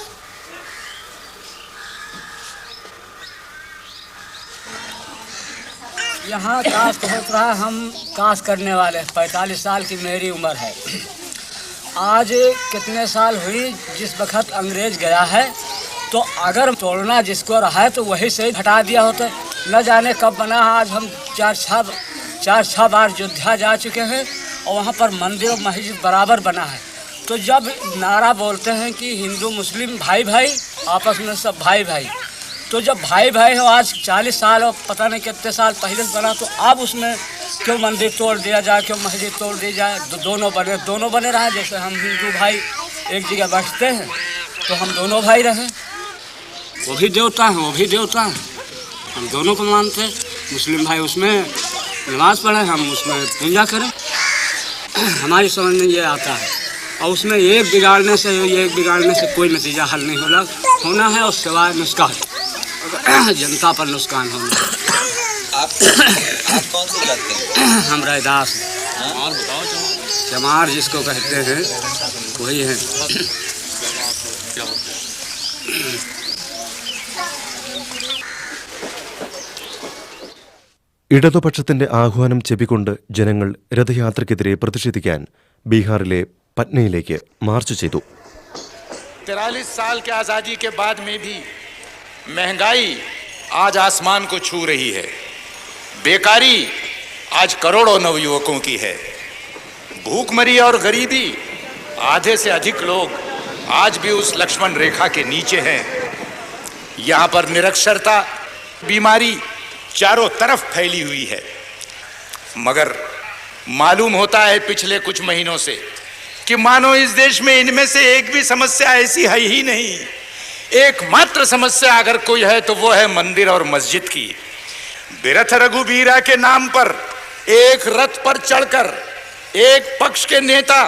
यहाँ काश होता रहा, हम काश करने वाले 45 साल की मेरी उम्र है। आज कितने साल हुई जिस वक्त अंग्रेज गया है, तो अगर तोड़ना जिसको रहा है तो वही से हटा दिया होता। न जाने कब बना। आज हम चार छः बार अयोध्या जा चुके हैं और वहाँ पर मंदिर और मस्जिद बराबर बना है। तो जब नारा बोलते हैं कि हिंदू मुस्लिम भाई भाई, आपस में सब भाई भाई, तो जब भाई भाई हो आज 40 साल और पता नहीं कितने साल पहले से बना, तो अब उसमें क्यों मंदिर तोड़ दिया जाए, क्यों मस्जिद तोड़ दी जाए? दोनों बने रहे। जैसे हम हिंदू भाई एक जगह बैठते हैं तो हम दोनों भाई रहे। वो भी देवता हैं, वो भी देवता हैं, हम दोनों को मानते हैं। मुस्लिम भाई उसमें नमाज़ पढ़े, हम उसमें पूजा करें। हमारी समझ में ये आता है। और उसमें एक बिगाड़ने से कोई नतीजा हल नहीं होना है, और सिवाय नुकसान, जनता पर नुकसान होना। आप कौन सी जाति हैं? हम रैदास चमार जिसको कहते हैं वही है। ഇടതുപക്ഷത്തിന്റെ ആഹ്വാനം ചെവിക്കൊണ്ട് ജനങ്ങൾ രഥയാത്രയ്ക്കെതിരെ പ്രതിഷേധിക്കാൻ ബീഹാറിലെ പട്നയിലേക്ക് മാർച്ച് ചെയ്തു. 43 साल के आज़ादी के बाद में भी महंगाई आज आसमान को छू रही है, बेकारी आज करोड़ों नवयुवकों की है, भूखमरी और गरीबी, आधे से अधिक लोग आज भी उस लक्ष्मण रेखा के नीचे हैं। यहाँ पर निरक्षरता, बीमारी चारों तरफ फैली हुई है। मगर मालूम होता है पिछले कुछ महीनों से कि मानो इस देश में इनमें से एक भी समस्या ऐसी है ही नहीं। एकमात्र समस्या अगर कोई है तो वो है मंदिर और मस्जिद की। बिरथ रघुबीरा के नाम पर एक रथ पर चढ़कर एक पक्ष के नेता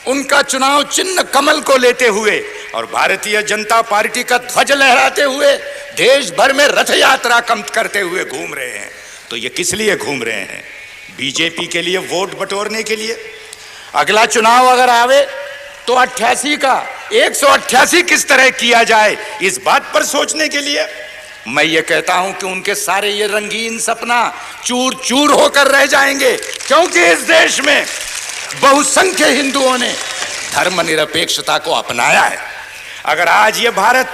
उनका चुनाव चिन्ह कमल को लेते हुए और भारतीय जनता पार्टी का ध्वज लहराते हुए देश भर में रथ यात्रा करते हुए घूम रहे हैं। तो ये किस लिए घूम रहे हैं? बीजेपी के लिए वोट बटोरने के लिए। अगला चुनाव अगर आवे तो 88 का 188 किस तरह किया जाए, इस बात पर सोचने के लिए। मैं ये कहता हूं कि उनके सारे ये रंगीन सपना चूर चूर होकर रह जाएंगे, क्योंकि इस देश में बहुसंख्य हिंदुओं ने धर्मनिरपेक्षता को अपनाया है। अगर आज ये भारत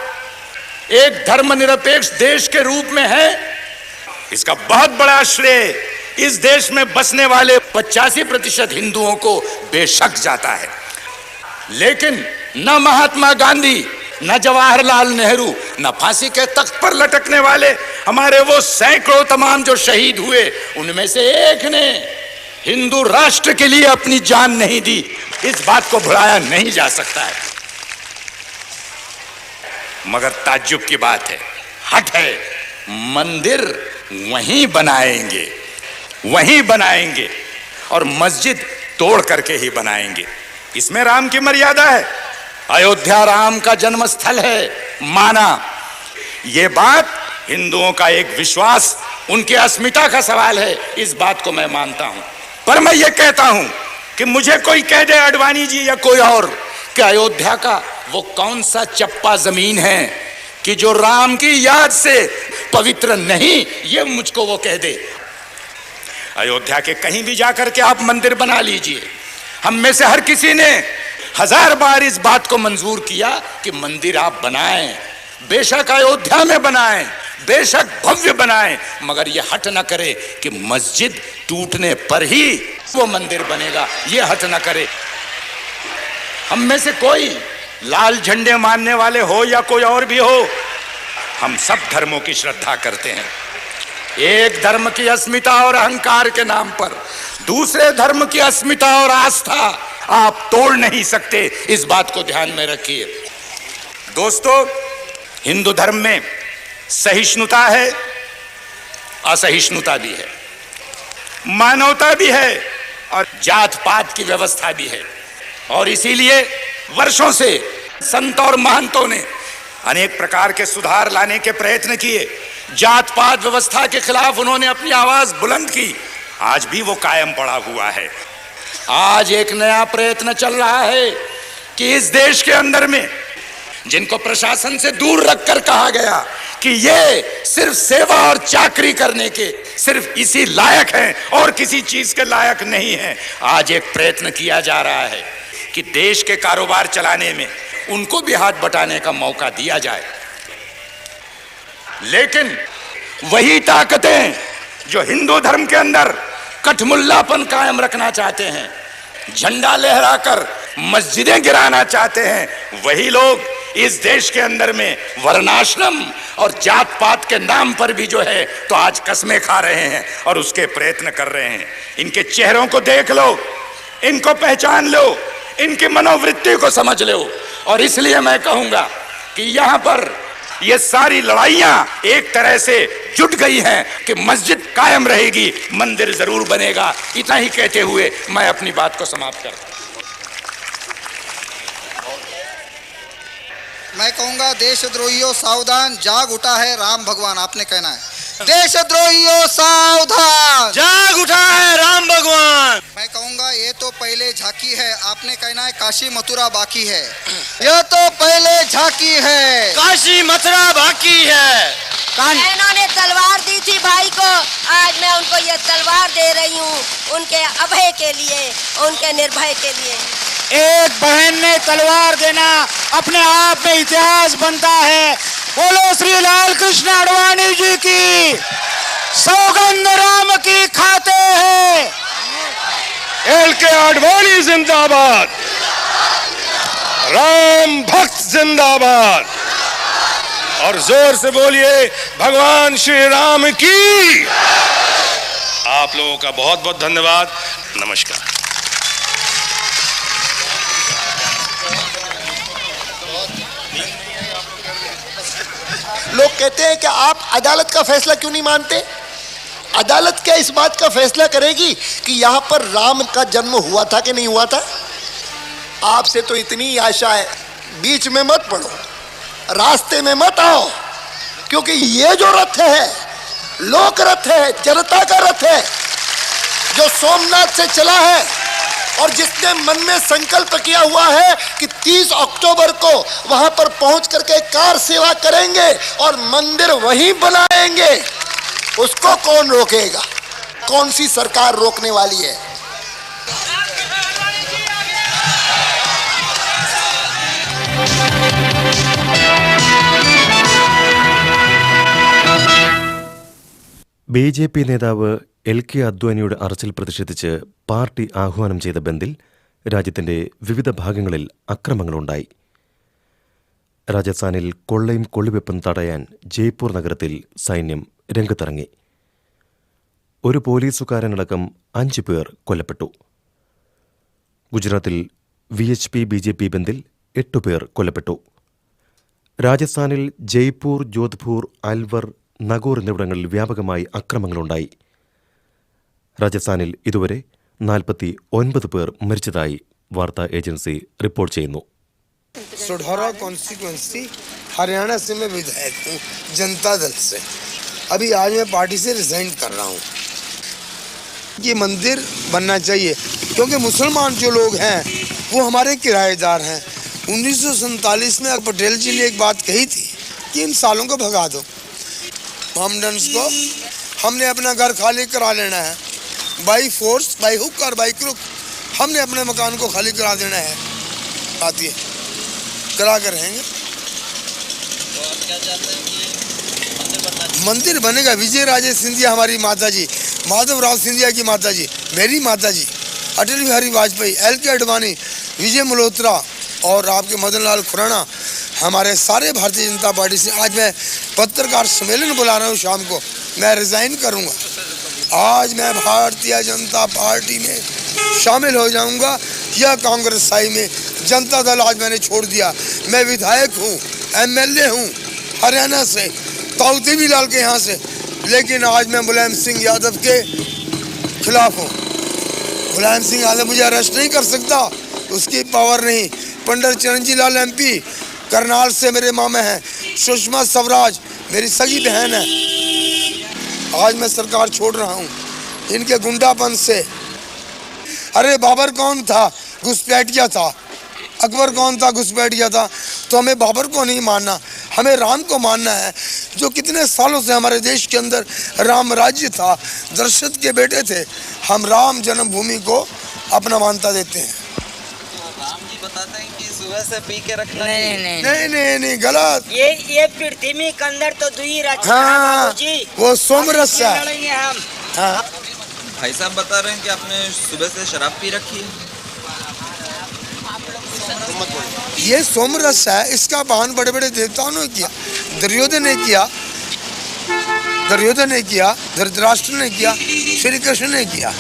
एक धर्मनिरपेक्ष देश के रूप में है, इसका बहुत बड़ा श्रेय इस देश में बसने वाले 85% हिंदुओं को बेशक जाता है। लेकिन न महात्मा गांधी, न जवाहरलाल नेहरू, न फांसी के तख्त पर लटकने वाले हमारे वो सैकड़ों तमाम जो शहीद हुए, उनमें से एक ने हिंदू राष्ट्र के लिए अपनी जान नहीं दी। इस बात को भुलाया नहीं जा सकता है। मगर ताज्जुब की बात है, हट है, मंदिर वहीं बनाएंगे और मस्जिद तोड़ करके ही बनाएंगे। इसमें राम की मर्यादा है। अयोध्या राम का जन्म स्थल है, माना। ये बात हिंदुओं का एक विश्वास, उनकी अस्मिता का सवाल है, इस बात को मैं मानता हूं। पर मैं ये कहता हूं कि मुझे कोई कह दे, अडवाणी जी या कोई और, कि अयोध्या का वो कौन सा चप्पा जमीन है कि जो राम की याद से पवित्र नहीं, ये मुझको वो कह दे। अयोध्या के कहीं भी जाकर के आप मंदिर बना लीजिए। हम में से हर किसी ने 1000 बार इस बात को मंजूर किया कि मंदिर आप बनाएं, बेशक अयोध्या में बनाएं, बेशक भव्य बनाए, मगर ये हट न करे कि मस्जिद टूटने पर ही वो मंदिर बनेगा, ये हट न करे। हम में से कोई लाल झंडे मानने वाले हो या कोई और भी हो, हम सब धर्मों की श्रद्धा करते हैं। एक धर्म की अस्मिता और अहंकार के नाम पर दूसरे धर्म की अस्मिता और आस्था आप तोड़ नहीं सकते, इस बात को ध्यान में रखिए। दोस्तों, हिंदू धर्म में सहिष्णुता है, असहिष्णुता भी है, मानवता भी है और जात पात की व्यवस्था भी है। और इसीलिए वर्षों से संत और महंतों ने अनेक प्रकार के सुधार लाने के प्रयत्न किए। जात पात व्यवस्था के खिलाफ उन्होंने अपनी आवाज बुलंद की, आज भी वो कायम पड़ा हुआ है। आज एक नया प्रयत्न चल रहा है कि इस देश के अंदर में जिनको प्रशासन से दूर रखकर कहा गया कि ये सिर्फ सेवा और चाकरी करने के सिर्फ इसी लायक हैं और किसी चीज के लायक नहीं हैं, आज एक प्रयत्न किया जा रहा है कि देश के कारोबार चलाने में उनको भी हाथ बटाने का मौका दिया जाए। लेकिन वही ताकतें जो हिंदू धर्म के अंदर कठमुल्लापन कायम रखना चाहते हैं, झंडा लहराकर मस्जिदें गिराना चाहते हैं, वही लोग इस देश के अंदर में वर्णाश्रम और जात पात के नाम पर भी जो है तो आज कस्में खा रहे हैं और उसके प्रयत्न कर रहे हैं। इनके चेहरों को देख लो, इनको पहचान लो, इनकी मनोवृत्ति को समझ लो। और इसलिए मैं कहूंगा कि यहां पर ये सारी लड़ाइयां एक तरह से जुट गई हैं कि मस्जिद कायम रहेगी, मंदिर जरूर बनेगा। इतना ही कहते हुए मैं अपनी बात को समाप्त करता हूं। मैं कहूंगा देशद्रोहियों सावधान, जाग उठा है राम भगवान। आपने कहना है देशद्रोहियों सावधान, जाग उठा है राम भगवान। मैं कहूंगा ये तो पहले झांकी है। आपने कहना है काशी मथुरा बाकी है। यह तो पहले झांकी है, काशी मथुरा बाकी है। इन्होंने तलवार दी थी भाई को, आज मैं उनको ये तलवार दे रही हूँ, उनके अभय के लिए, उनके निर्भय के लिए। एक बहन ने तलवार देना अपने आप में इतिहास बनता है। बोलो श्री लाल कृष्ण आडवाणी जी की, सौगंध राम की खाते हैं। LK आडवाणी जिंदाबाद, राम भक्त जिंदाबाद। और जोर से बोलिए भगवान श्री राम की। आप लोगों का बहुत बहुत धन्यवाद, नमस्कार। लोग कहते हैं कि आप अदालत का फैसला क्यों नहीं मानते? अदालत क्या इस बात का फैसला करेगी कि यहाँ पर राम का जन्म हुआ था कि नहीं हुआ था? आपसे तो इतनी आशा है, बीच में मत पड़ो, रास्ते में मत आओ, क्योंकि ये जो रथ है लोक रथ है, जनता का रथ है, जो सोमनाथ से चला है और जिसने मन में संकल्प किया हुआ है कि 30 अक्टूबर को वहां पर पहुंच करके कार सेवा करेंगे और मंदिर वहीं बनाएंगे, उसको कौन रोकेगा? कौन सी सरकार रोकने वाली है? BJP നേതാവ് LK അദ്വാനിയുടെ അറസ്റ്റിൽ പ്രതിഷേധിച്ച് പാർട്ടി ആഹ്വാനം ചെയ്ത ബന്ദിൽ രാജ്യത്തിന്റെ വിവിധ ഭാഗങ്ങളിൽ അക്രമങ്ങളുണ്ടായി. രാജസ്ഥാനിൽ കൊള്ളയും കൊള്ളിവെപ്പും തടയാൻ ജയ്പൂർ നഗരത്തിൽ സൈന്യം രംഗത്തിറങ്ങി. ഒരു പോലീസുകാരനടക്കം 5 പേർ കൊല്ലപ്പെട്ടു. ഗുജറാത്തിൽ VHP BJP ബന്ദിൽ 8 പേർ കൊല്ലപ്പെട്ടു. രാജസ്ഥാനിൽ ജയ്പൂർ, ജോധ്പൂർ, അൽവർ, നഗോർ എന്നിവിടങ്ങളിൽ വ്യാപകമായി അക്രമങ്ങളുണ്ടായി. രാജസ്ഥാനിൽ ഇതുവരെ 49 പേർ മരിച്ചതായി വാർത്താ ഏജൻസി റിപ്പോർട്ട് ചെയ്യുന്നു. सुढौरा कॉन्स्टिट्यूएंसी हरियाणा से मैं विधायक हूँ जनता दल से। अभी आज मैं पार्टी से रिजाइन कर रहा हूँ। ये मंदिर बनना चाहिए क्योंकि मुसलमान जो लोग हैं वो हमारे किराएदार हैं। 1947 में पटेल जी ने एक बात कही थी कि इन सालों को भगा दो, मोहम्मडन्स को हमने अपना घर खाली करा लेना है, बाई फोर्स, बाई हुक और बाई क्रुक हमने अपने मकान को खाली करा देना है। आती है करा कर रहेंगे। मंदिर बनेगा। विजय राजे सिंधिया हमारी माता जी, माधवराव सिंधिया की माता जी, मेरी माता जी, अटल बिहारी वाजपेयी, LK आडवाणी, विजय मल्होत्रा और आपके मदन लाल खुराना, हमारे सारे भारतीय जनता पार्टी से आज मैं पत्रकार सम्मेलन बुला रहा हूँ। शाम को मैं रिजाइन करूँगा। आज मैं भारतीय जनता पार्टी में शामिल हो जाऊँगा या कांग्रेस साई में। जनता दल आज मैंने छोड़ दिया। मैं विधायक हूँ, MLA हूँ हरियाणा से, ताऊ लाल के यहाँ से, लेकिन आज मैं मुलायम सिंह यादव के खिलाफ हूँ। मुलायम सिंह यादव मुझे अरेस्ट नहीं कर सकता, उसकी पावर नहीं। पंडित चिरंजी लाल MP करनाल से मेरे मामे हैं। सुषमा स्वराज मेरी सगी बहन है। आज मैं सरकार छोड़ रहा हूँ इनके गुंडापन से। अरे बाबर कौन था? घुसपैठिया था। अकबर कौन था? घुसपैठिया था। तो हमें बाबर को नहीं मानना, हमें राम को मानना है, जो कितने सालों से हमारे देश के अंदर राम राज्य था, दशरथ के बेटे थे। हम राम जन्मभूमि को अपना मान्यता देते हैं। राम जी बताते हैं कि सुबह से पी के रखना नहीं, गलत। ये पृथ्वी के अंदर तो दुई रचना हाँ, जी, वो सोमरस है। हम हाँ। भाई साहब बता रहे हैं कि आपने सुबह से शराब पी रखी है। ये सोमरस है, इसका पान बड़े बड़े देवताओं ने किया। दुर्योधन ने किया, धृतराष्ट्र ने किया, श्री कृष्ण ने किया।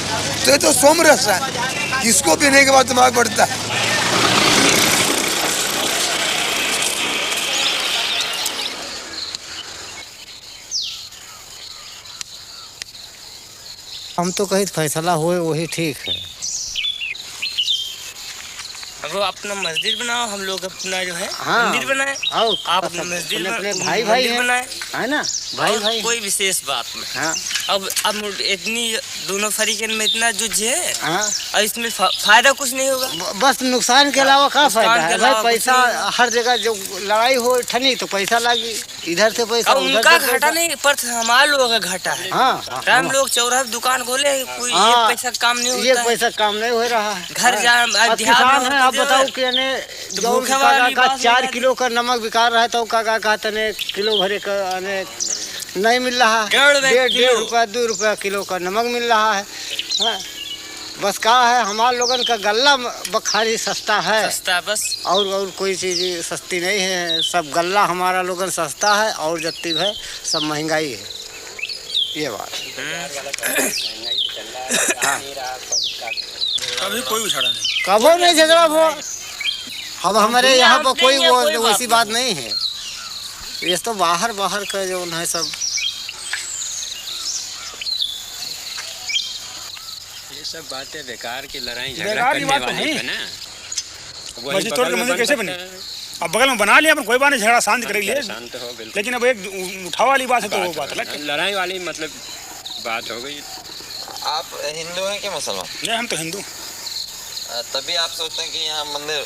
तो ये तो सोमरस है, इसको पीने के बाद दिमाग बढ़ता है। हम तो कहीं फैसला हुए वही ठीक है। वो अपना मस्जिद बनाओ, हम लोग अपना जो है हाँ, मंदिर बनाए। आप अपना मस्जिद अपने भाई बनाए, है ना? भाई कोई विशेष बात नहीं। हाँ। अब इतनी दोनों फरीकन में इतना जुझ है। हाँ। और इसमें फायदा कुछ नहीं होगा, बस नुकसान के अलावा क्या फायदा है भाई? पैसा हर जगह जो लड़ाई हो ठनी तो पैसा लगी, इधर से पैसा उनका घाटा नहीं पर हमारे लोगों का घाटा है। हाँ, हम लोग चौराहे दुकान खोले, कोई एक पैसा काम नहीं होता, एक पैसा काम नहीं हो रहा है। घर जा आप बताओ कि का 4 किलो का नमक बिका रहा है तो काका कहते ने किलो भरे का नहीं मिल रहा है। 1.5 रुपया 2 रुपया किलो का नमक मिल रहा है। हाँ। बस क्या है, हमारे लोगन का गल्ला बखारी सस्ता है, सस्ता बस, और कोई चीज़ सस्ती नहीं है। सब गल्ला हमारा लोगन सस्ता है और जत्ती है सब महंगाई है। ये बात हाँ। कभी कोई झगड़ा नहीं, कबो नहीं झगड़ा हो। अब हमारे यहाँ पर कोई वो वैसी बात नहीं है। ये तो बाहर का जो है सब ये सब बातें बेकार की लड़ाई झगड़ा बेकार की करने बात तो वाली है। है ना। मस्जिद तोड़ के मंदिर कैसे बने? अब बगल में बना लिया, कोई बात नहीं, झगड़ा शांत कर लिए, शांत हो बिल्कुल। लेकिन अब एक उठाव वाली बात है तो वो बात अलग, लड़ाई वाली मतलब बात हो गई। आप हिंदू हैं कि मुसलमान? नहीं, हम तो हिंदू। तभी आप सोचते हैं कि यहाँ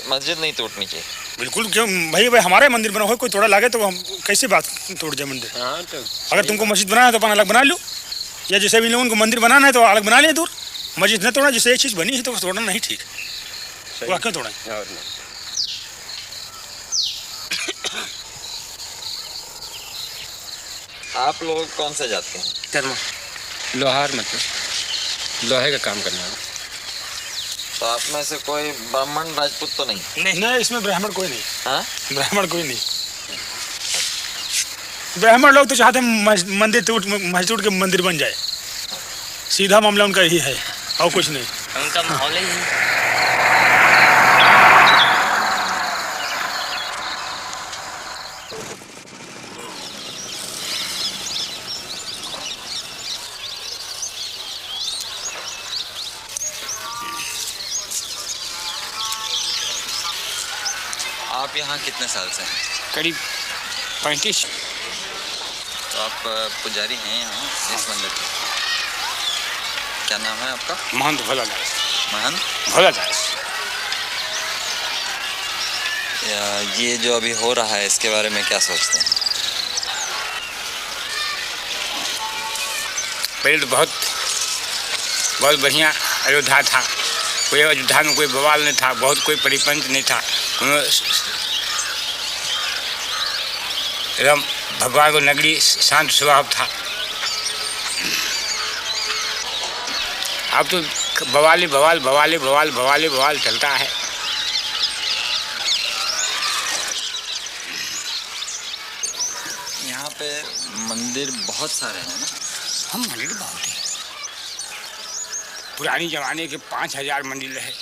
मस्जिद नहीं तोड़नी चाहिए? बिल्कुल, क्यों भाई हमारे मंदिर बना हो, कोई तोड़ा लागे तो हम कैसे बात तोड़ जाए मंदिर? हाँ, तो अगर तुमको मस्जिद बनाना है तो अपन अलग बना लो, या जैसे भी लोगों को मंदिर बनाना है तो अलग बना ले दूर। मस्जिद न तोड़ा, जैसे एक चीज़ बनी है तो तोड़ना नहीं ठीक, वो क्यों तोड़ा? आप लोग कौन से जाते हैं? कर्म लोहार, मतलब लोहे का काम करना है। तो आप में से कोई ब्राह्मण राजपूत तो नहीं? नहीं, इसमें ब्राह्मण कोई नहीं। हाँ? ब्राह्मण कोई नहीं। ब्राह्मण लोग तो चाहते हैं मंदिर टूट के मंदिर बन जाए, सीधा मामला उनका यही है और कुछ नहीं। उनका माहौल ही है। आप यहाँ कितने साल से हैं? करीब 35। तो आप पुजारी हैं यहाँ इस मंदिर के? क्या नाम है आपका? महंत भोलादास। महंत भोलादास। ये जो अभी हो रहा है इसके बारे में क्या सोचते हैं? पहले तो बहुत बढ़िया अयोध्या था, कोई अयोध्या में कोई बवाल नहीं था, बहुत कोई परिपंच नहीं था, एकदम भगवान को नगरी शांत स्वभाव था। अब तो बवाली बवाल बवाली बवाल बवाली बवाल चलता है। यहाँ पे मंदिर बहुत सारे हैं ना? हम मंदिर बहुत है। पुरानी जमाने के 5000 मंदिर है।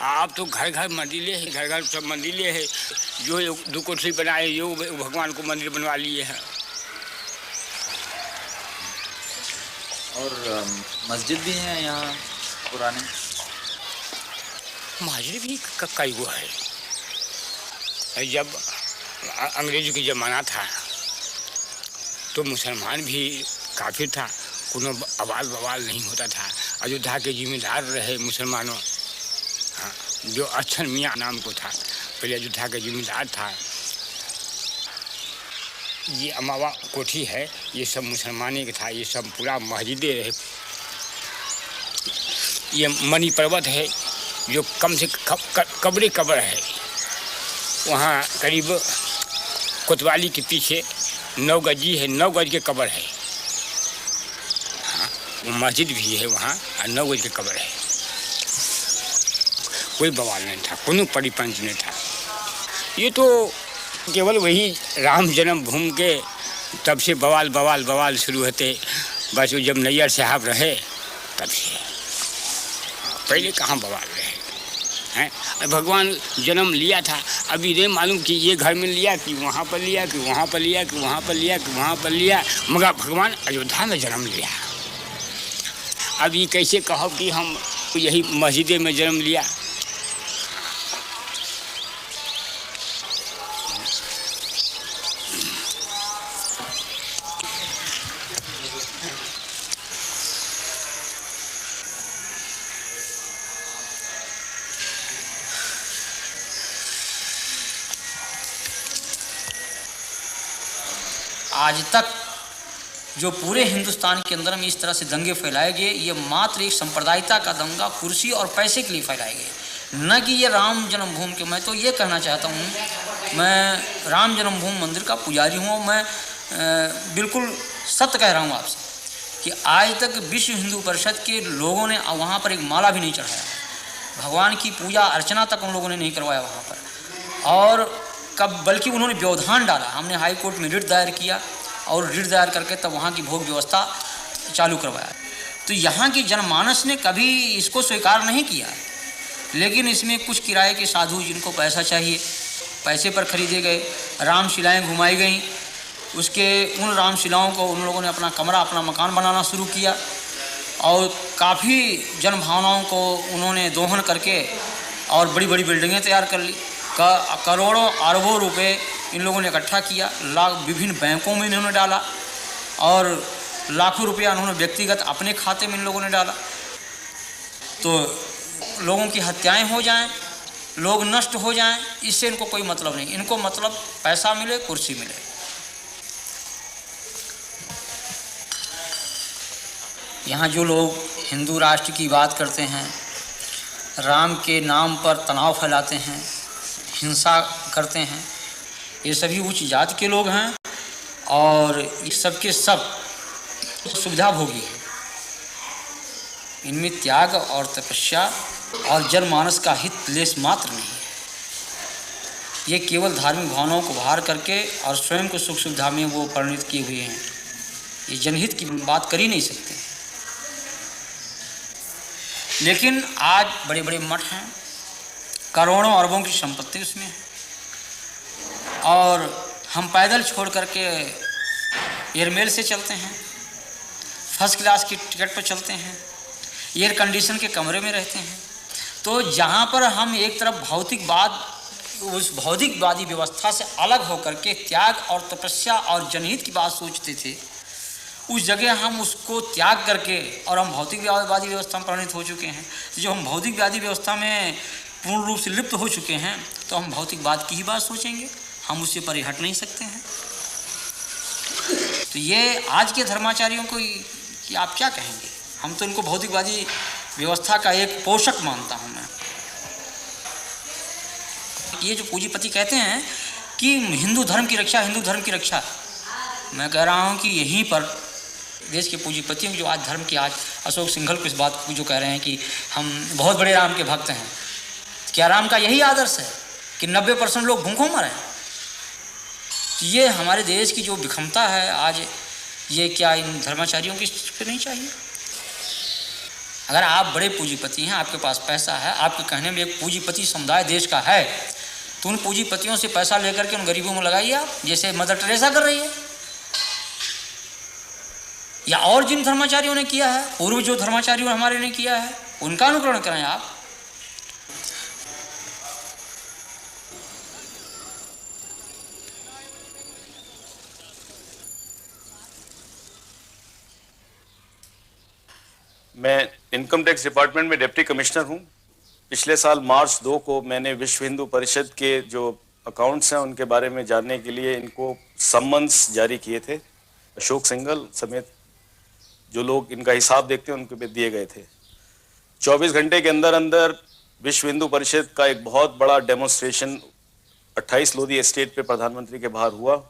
आप तो घर घर मंदिर है, घर घर सब मंदिर है। जो 2 कोठरी बनाए जो भगवान को मंदिर बनवा लिए हैं। और मस्जिद भी है यहाँ पुराने? मस्जिद भी कई गो है। जब अंग्रेजों की ज़माना था तो मुसलमान भी काफ़ी था, कोनो आवाज़ बवाल नहीं होता था। अयोध्या के जिम्मेदार रहे मुसलमानों, हाँ, जो अच्छन मियाँ नाम को था, पहले अयोध्या का जिम्मेदार था। ये अमावा कोठी है, ये सब मुसलमानी का था। ये सब पूरा मस्जिदें रहे। ये मणि पर्वत है जो कम से कब्र कब्र है। वहाँ करीब कोतवाली के पीछे 9 गजी है, 9 गज के कब्र है। हाँ, वो मस्जिद भी है वहाँ और 9 गज के कब्र है। कोई बवाल नहीं था, कोनो परिपंच नहीं था। ये तो केवल वही राम जन्मभूमि के तब से बवाल बवाल बवाल शुरू होते। बस वो जब नैयर साहब रहे तब से, पहले कहाँ बवाल रहे हैं। भगवान जन्म लिया था, अभी नहीं मालूम कि ये घर में लिया कि वहाँ पर लिया कि वहाँ पर लिया कि वहाँ पर लिया कि वहाँ पर लिया, मगर भगवान अयोध्या में जन्म लिया। अब ये कैसे कहो कि हम यही मस्जिद में जन्म लिया। आज तक जो पूरे हिंदुस्तान के अंदर में इस तरह से दंगे फैलाए गए, ये मात्र एक सांप्रदायिकता का दंगा कुर्सी और पैसे के लिए फैलाए गए, न कि ये राम जन्मभूमि के। मैं तो ये कहना चाहता हूँ, मैं राम जन्मभूमि मंदिर का पुजारी हूँ। मैं बिल्कुल सत्य कह रहा हूँ आपसे कि आज तक विश्व हिंदू परिषद के लोगों ने वहाँ पर एक माला भी नहीं चढ़ाया, भगवान की पूजा अर्चना तक उन लोगों ने नहीं करवाया वहाँ पर। और बल्कि उन्होंने व्यवधान डाला। हमने हाई कोर्ट में रिट दायर किया और रिट दायर करके तब वहाँ की भोग व्यवस्था चालू करवाया। तो यहाँ की जनमानस ने कभी इसको स्वीकार नहीं किया। लेकिन इसमें कुछ किराए के साधु जिनको पैसा चाहिए, पैसे पर खरीदे गए, रामशिलाएँ घुमाई गईं। उसके उन रामशिलाओं को उन लोगों ने अपना कमरा, अपना मकान बनाना शुरू किया और काफ़ी जनभावनाओं को उन्होंने दोहन करके और बड़ी बड़ी बिल्डिंगें तैयार कर ली। करोड़ों अरबों रुपए इन लोगों ने इकट्ठा किया, विभिन्न बैंकों में इन्होंने डाला और लाखों रुपया उन्होंने व्यक्तिगत अपने खाते में इन लोगों ने डाला। तो लोगों की हत्याएं हो जाएं, लोग नष्ट हो जाएं, इससे इनको कोई मतलब नहीं। इनको मतलब पैसा मिले, कुर्सी मिले। यहाँ जो लोग हिंदू राष्ट्र की बात करते हैं, राम के नाम पर तनाव फैलाते हैं, हिंसा करते हैं, ये सभी उच्च जाति के लोग हैं और ये सब के सब सुविधा भोगी हैं। इनमें त्याग और तपस्या और जनमानस का हित लेस मात्र नहीं है। ये केवल धार्मिक भावनाओं को बाहर करके और स्वयं को सुख सुविधा में वो परिणित किए हुए हैं। ये जनहित की बात कर ही नहीं सकते। लेकिन आज बड़े बड़े मठ हैं, करोड़ों अरबों की संपत्ति उसमें है और हम पैदल छोड़ करके एयरमेल से चलते हैं, फर्स्ट क्लास की टिकट पर चलते हैं, एयर कंडीशन के कमरे में रहते हैं। तो जहाँ पर हम एक तरफ भौतिकवाद, उस भौतिकवादी व्यवस्था से अलग होकर के त्याग और तपस्या और जनहित की बात सोचते थे, उस जगह हम उसको त्याग करके और हम भौतिकवादी व्यवस्था में परिणित हो चुके हैं। जो हम भौतिकवादी व्यवस्था में पूर्ण रूप से लिप्त हो चुके हैं, तो हम भौतिकवाद की ही बात सोचेंगे, हम उससे परे हट नहीं सकते हैं। तो ये आज के धर्माचार्यों को कि आप क्या कहेंगे? हम तो इनको भौतिकवादी व्यवस्था का एक पोषक मानता हूँ मैं। ये जो पूंजीपति कहते हैं कि हिंदू धर्म की रक्षा, हिंदू धर्म की रक्षा। मैं कह रहा हूँ कि यहीं पर देश के पूंजीपतियों की जो आज धर्म की, आज अशोक सिंघल को इस बात को जो कह रहे हैं कि हम बहुत बड़े राम के भक्त हैं, क्या राम का यही आदर्श है कि 90% लोग भूखों मरे? ये हमारे देश की जो विषमता है आज, ये क्या इन धर्माचार्यों की नहीं चाहिए? अगर आप बड़े पूंजीपति हैं, आपके पास पैसा है, आपके कहने में एक पूंजीपति समुदाय देश का है, तो उन पूंजीपतियों से पैसा लेकर के उन गरीबों में लगाइए आप, जैसे मदर टेरेसा कर रही है, या और जिन धर्माचार्यों ने किया है, पूर्व जो धर्माचार्यों हमारे ने किया है, उनका अनुकरण करें आप। मैं इनकम टैक्स डिपार्टमेंट में डिप्टी कमिश्नर हूं। पिछले साल मार्च 2 को मैंने विश्व हिंदू परिषद के जो अकाउंट्स हैं उनके बारे में जानने के लिए इनको सम्मन्स जारी किए थे। अशोक सिंघल समेत जो लोग इनका हिसाब देखते हैं उनको भी दिए गए थे। 24 घंटे के अंदर अंदर विश्व हिंदू परिषद का एक बहुत बड़ा डेमोन्स्ट्रेशन 28 लोधी एस्टेट पे प्रधानमंत्री के बाहर हुआ।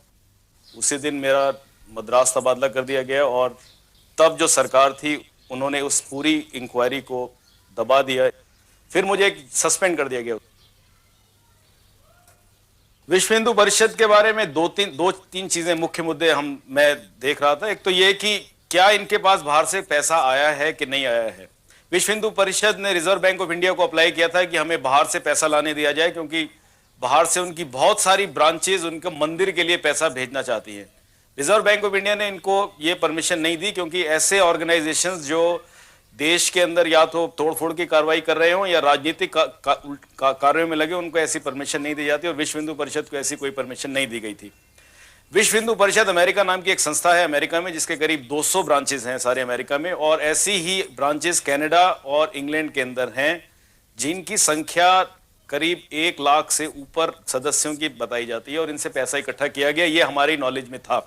उसी दिन मेरा मद्रास तबादला कर दिया गया और तब जो सरकार थी उन्होंने उस पूरी इंक्वायरी को दबा दिया, फिर मुझे सस्पेंड कर दिया गया। विश्व हिंदू परिषद के बारे में दो तीन चीजें मुख्य मुद्दे मैं देख रहा था। एक तो ये कि क्या इनके पास बाहर से पैसा आया है कि नहीं आया है। विश्व हिंदू परिषद ने रिजर्व बैंक ऑफ इंडिया को अप्लाई किया था कि हमें बाहर से पैसा लाने दिया जाए, क्योंकि बाहर से उनकी बहुत सारी ब्रांचेज उनके मंदिर के लिए पैसा भेजना चाहती हैं। रिजर्व बैंक ऑफ इंडिया ने इनको ये परमिशन नहीं दी, क्योंकि ऐसे ऑर्गेनाइजेशंस जो देश के अंदर या तो तोड़फोड़ की कार्रवाई कर रहे हो या राजनीतिक कार्यों में लगे, उनको ऐसी परमिशन नहीं दी जाती और विश्व हिंदू परिषद को ऐसी कोई परमिशन नहीं दी गई थी। विश्व हिंदू परिषद अमेरिका नाम की एक संस्था है अमेरिका में, जिसके करीब 200 ब्रांचेस हैं सारे अमेरिका में, और ऐसी ही ब्रांचेस कनाडा और इंग्लैंड के अंदर हैं, जिनकी संख्या करीब 1 लाख से ऊपर सदस्यों की बताई जाती है और इनसे पैसा इकट्ठा किया गया। ये हमारी नॉलेज में था।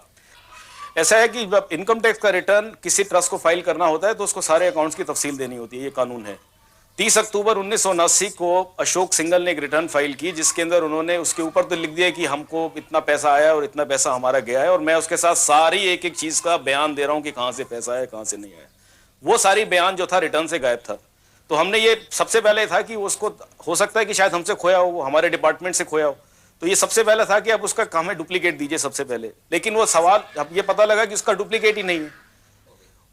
ऐसा है कि जब इनकम टैक्स का रिटर्न किसी ट्रस्ट को फाइल करना होता है तो उसको सारे अकाउंट्स की तफसील देनी होती है, ये कानून है। 30 अक्टूबर 1979 को अशोक सिंघल ने एक रिटर्न फाइल की, जिसके अंदर उन्होंने उसके ऊपर तो लिख दिया कि हमको इतना पैसा आया और इतना पैसा हमारा गया है, और मैं उसके साथ सारी एक एक चीज का बयान दे रहा हूं कि कहां से पैसा आया कहां से नहीं आया। वो सारी बयान जो था रिटर्न से गायब था। तो हमने ये सबसे पहले था कि उसको हो सकता है कि शायद हमसे खोया हो, हमारे डिपार्टमेंट से खोया हो, तो ये सबसे पहले था कि आप उसका हमें डुप्लीकेट दीजिए सबसे पहले। लेकिन वो सवाल अब ये पता लगा कि उसका डुप्लीकेट ही नहीं है।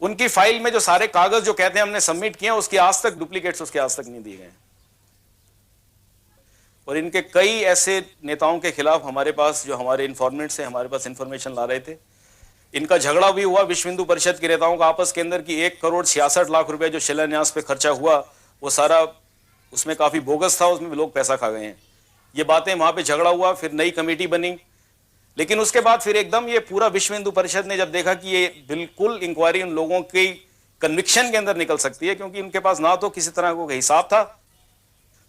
उनकी फाइल में जो सारे कागज जो कहते हैं हमने सबमिट किए, उसकी आज तक डुप्लीकेट्स उसके आज तक नहीं दिए गए। और इनके कई ऐसे नेताओं के खिलाफ हमारे पास, जो हमारे इन्फॉर्मेंट्स हैं, हमारे पास इंफॉर्मेशन ला रहे थे। इनका झगड़ा भी हुआ विश्व हिंदू परिषद के नेताओं का आपस के अंदर कि 1,66,00,000 रुपए जो शिलान्यास पे खर्चा हुआ वो सारा उसमें काफी बोगस था, उसमें लोग पैसा खा गए हैं। ये बातें वहां पे झगड़ा हुआ, फिर नई कमेटी बनी, लेकिन उसके बाद फिर एकदम ये पूरा विश्व हिंदू परिषद ने जब देखा कि ये बिल्कुल इंक्वायरी उन लोगों की कन्विक्शन के अंदर निकल सकती है, क्योंकि उनके पास ना तो किसी तरह का हिसाब था,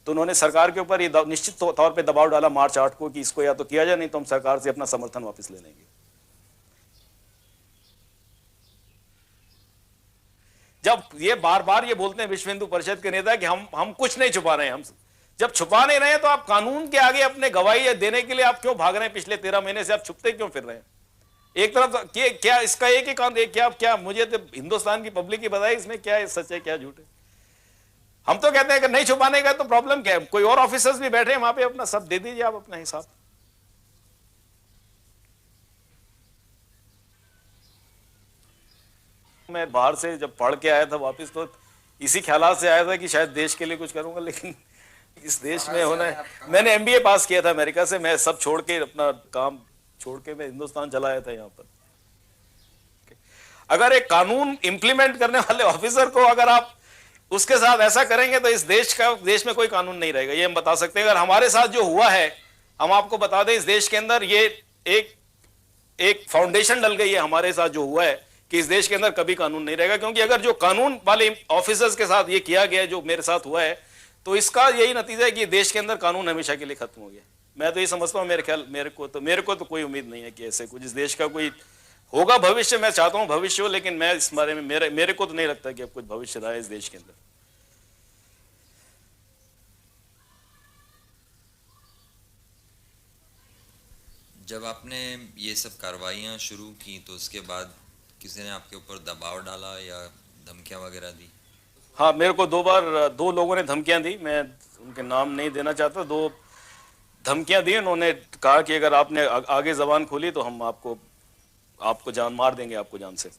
तो उन्होंने सरकार के ऊपर ये निश्चित तौर पे दबाव डाला मार्च 8 को कि इसको या तो किया जाए, नहीं तो हम सरकार से अपना समर्थन वापस ले लेंगे। जब ये बार बार ये बोलते हैं विश्व हिंदू परिषद के नेता कि हम कुछ नहीं छुपा रहे हैं, हम जब छुपा नहीं रहे तो आप कानून के आगे अपने गवाही देने के लिए आप क्यों भाग रहे हैं? पिछले 13 महीने से आप छुपते क्यों फिर रहे हैं? एक तरफ क्या इसका एक ही कानून, क्या मुझे तो हिंदुस्तान की पब्लिक ही बताए इसमें क्या सच है क्या झूठ है। हम तो कहते हैं कि नहीं छुपाने का तो प्रॉब्लम क्या है? कोई और ऑफिसर्स भी बैठे हैं वहां पे, अपना सब दे दीजिए आप अपना हिसाब। मैं बाहर से जब पढ़ के आया था वापस, तो इसी ख्याल से आया था कि शायद देश के लिए कुछ करूंगा, लेकिन इस देश में होना है। मैंने एमबीए पास किया था अमेरिका से, मैं सब छोड़ के अपना काम छोड़ के मैं हिंदुस्तान चला आया था यहाँ पर। अगर एक कानून इंप्लीमेंट करने वाले ऑफिसर को अगर आप उसके साथ ऐसा करेंगे तो इस देश में कोई कानून नहीं रहेगा, ये हम बता सकते हैं। अगर हमारे साथ जो हुआ है, हम आपको बता दें, इस देश के अंदर ये एक फाउंडेशन डल गई है हमारे साथ जो हुआ है कि इस देश के अंदर कभी कानून नहीं रहेगा। क्योंकि अगर जो कानून वाले ऑफिसर्स के साथ ये किया गया जो मेरे साथ हुआ है, तो इसका यही नतीजा है कि देश के अंदर कानून हमेशा के लिए खत्म हो गया। मैं तो ये समझता हूँ, मेरे को तो कोई उम्मीद नहीं है कि ऐसे कुछ इस देश का कोई होगा भविष्य। मैं चाहता हूँ भविष्य हो, लेकिन मैं इस बारे में मेरे को तो नहीं लगता कि अब कुछ भविष्य रहा है इस देश के अंदर। जब आपने ये सब कार्रवाइयाँ शुरू की तो उसके बाद किसी ने आपके ऊपर दबाव डाला या धमकियाँ वगैरह दी? हाँ, मेरे को 2 बार 2 लोगों ने धमकियाँ दी। मैं उनके नाम नहीं देना चाहता। 2 धमकियाँ दी। उन्होंने कहा कि अगर आपने आगे जबान खोली तो हम आपको जान मार देंगे, आपको जान से।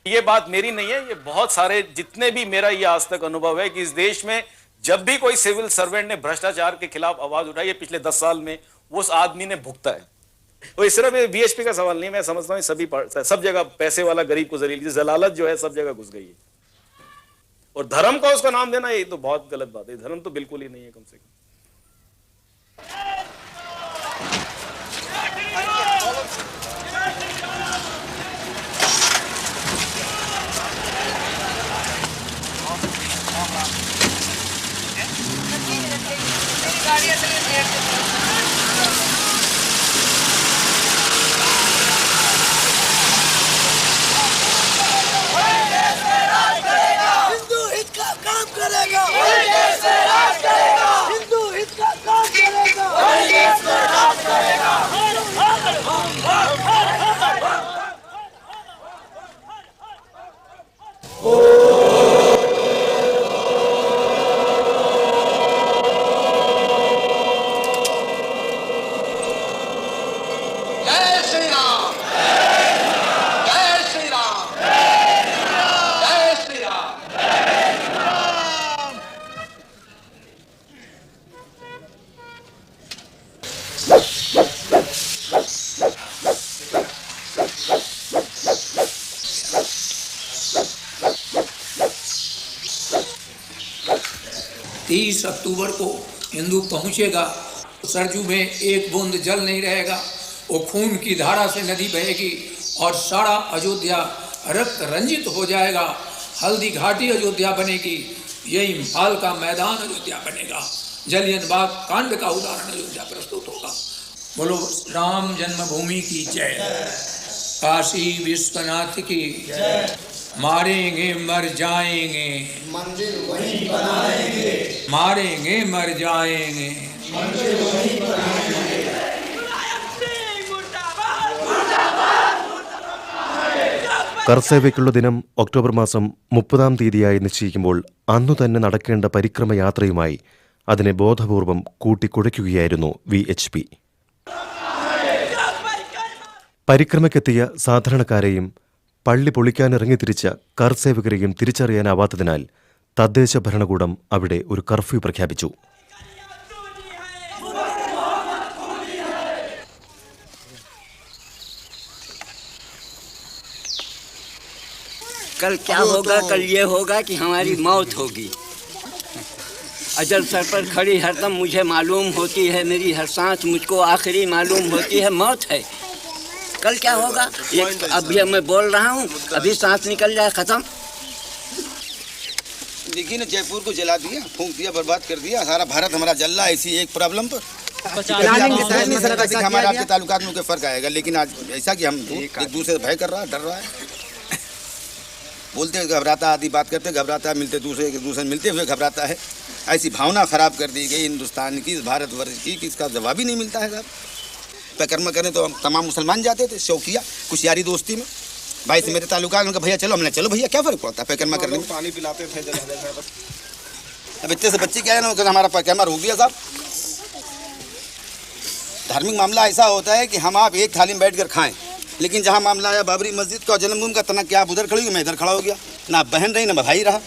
ये बात मेरी नहीं है, ये बहुत सारे जितने भी मेरा ये आज तक अनुभव है कि इस देश में जब भी कोई सिविल सर्वेंट ने भ्रष्टाचार के खिलाफ आवाज उठाई है पिछले 10 साल में, वो उस आदमी ने भुगता है। तो इस सिर्फ बीएचपी का सवाल नहीं, मैं समझता हूँ सब जगह पैसे वाला गरीब को जलील, जलालत जो है सब जगह घुस गई है। और धर्म को उसका नाम देना ये तो बहुत गलत बात है। धर्म तो बिल्कुल ही नहीं है। कम से कम हिंदू हित का काम करेगा, हिंदू हित का काम करेगा, जय श्री राम, जय श्री राम, जय श्री राम। तीस अक्टूबर को हिंदू पहुंचेगा, सरजू में एक बूंद जल नहीं रहेगा, वो खून की धारा से नदी बहेगी और सारा अयोध्या रक्त रंजित हो जाएगा। हल्दी घाटी अयोध्या बनेगी, ये इम्फाल का मैदान अयोध्या बनेगा, जलियन बाग कांड का उदाहरण अयोध्या प्रस्तुत होगा। बोलो राम जन्मभूमि की जय, काशी विश्वनाथ की जय। मारेंगे मर जाएंगे, मंदिर वहीं बनाएंगे, मारेंगे मर जाएंगे, मंदिर वहीं बनाएंगे। കർസേവയ്ക്കുള്ള ദിനം ഒക്ടോബർ മാസം 30-ാം തീയതിയായി നിശ്ചയിക്കുമ്പോൾ അന്നു തന്നെ നടക്കേണ്ട പരിക്രമയാത്രയുമായി അതിനെ ബോധപൂർവം കൂട്ടിക്കുഴയ്ക്കുകയായിരുന്നു VHP. പരിക്രമയ്ക്കെത്തിയ സാധാരണക്കാരെയും പള്ളി പൊളിക്കാനിറങ്ങിത്തിരിച്ച കർസേവകരെയും തിരിച്ചറിയാനാവാത്തതിനാൽ തദ്ദേശ ഭരണകൂടം അവിടെ ഒരു കർഫ്യൂ പ്രഖ്യാപിച്ചു. कल क्या होगा? कल ये होगा कि हमारी मौत होगी। अजल सर पर खड़ी हरदम मुझे मालूम होती है, मेरी हर सांस मुझको आखिरी मालूम होती है, मौत है। कल क्या होगा? ये अभी मैं बोल रहा हूँ, अभी सांस निकल जाए, खत्म। देखिए ना, जयपुर को जला दिया, फूंक दिया, बर्बाद कर दिया। सारा भारत हमारा जल रहा है इसी एक प्रॉब्लम पर। नहीं सकता कि हमारे आपके ताल्लुकात में कोई फर्क आएगा, लेकिन आज ऐसा कि हम एक दूसरे से भय कर रहा है, डर रहा है। बोलते घबराता, आदि बात करते घबराता है, मिलते दूसरे एक दूसरे मिलते हुए घबराता है। ऐसी भावना खराब कर दी गई हिंदुस्तान की, भारतवर्ष की, कि इसका जवाब ही नहीं मिलता है साहब। पैकर्मा करने तो हम तमाम मुसलमान जाते थे शौकिया, कुछ यारी दोस्ती में। भाई से मेरे ताल्लुकात, उनका भैया चलो, हमने चलो भैया, क्या फर्क पड़ता है पैकर्मा करने में। पानी पिलाते थे। अब इतने से बच्चे क्या है ना, हमारा पैकर्मा रोक दिया साहब। धार्मिक मामला ऐसा होता है कि हम आप एक थाली में बैठ कर खाएं, लेकिन जहाँ मामला आया बाबरी मस्जिद का, जन्मभूमि का, तना क्या आप उधर खड़ी हुई, मैं इधर खड़ा हो गया। ना बहन रही ना भाई रहा।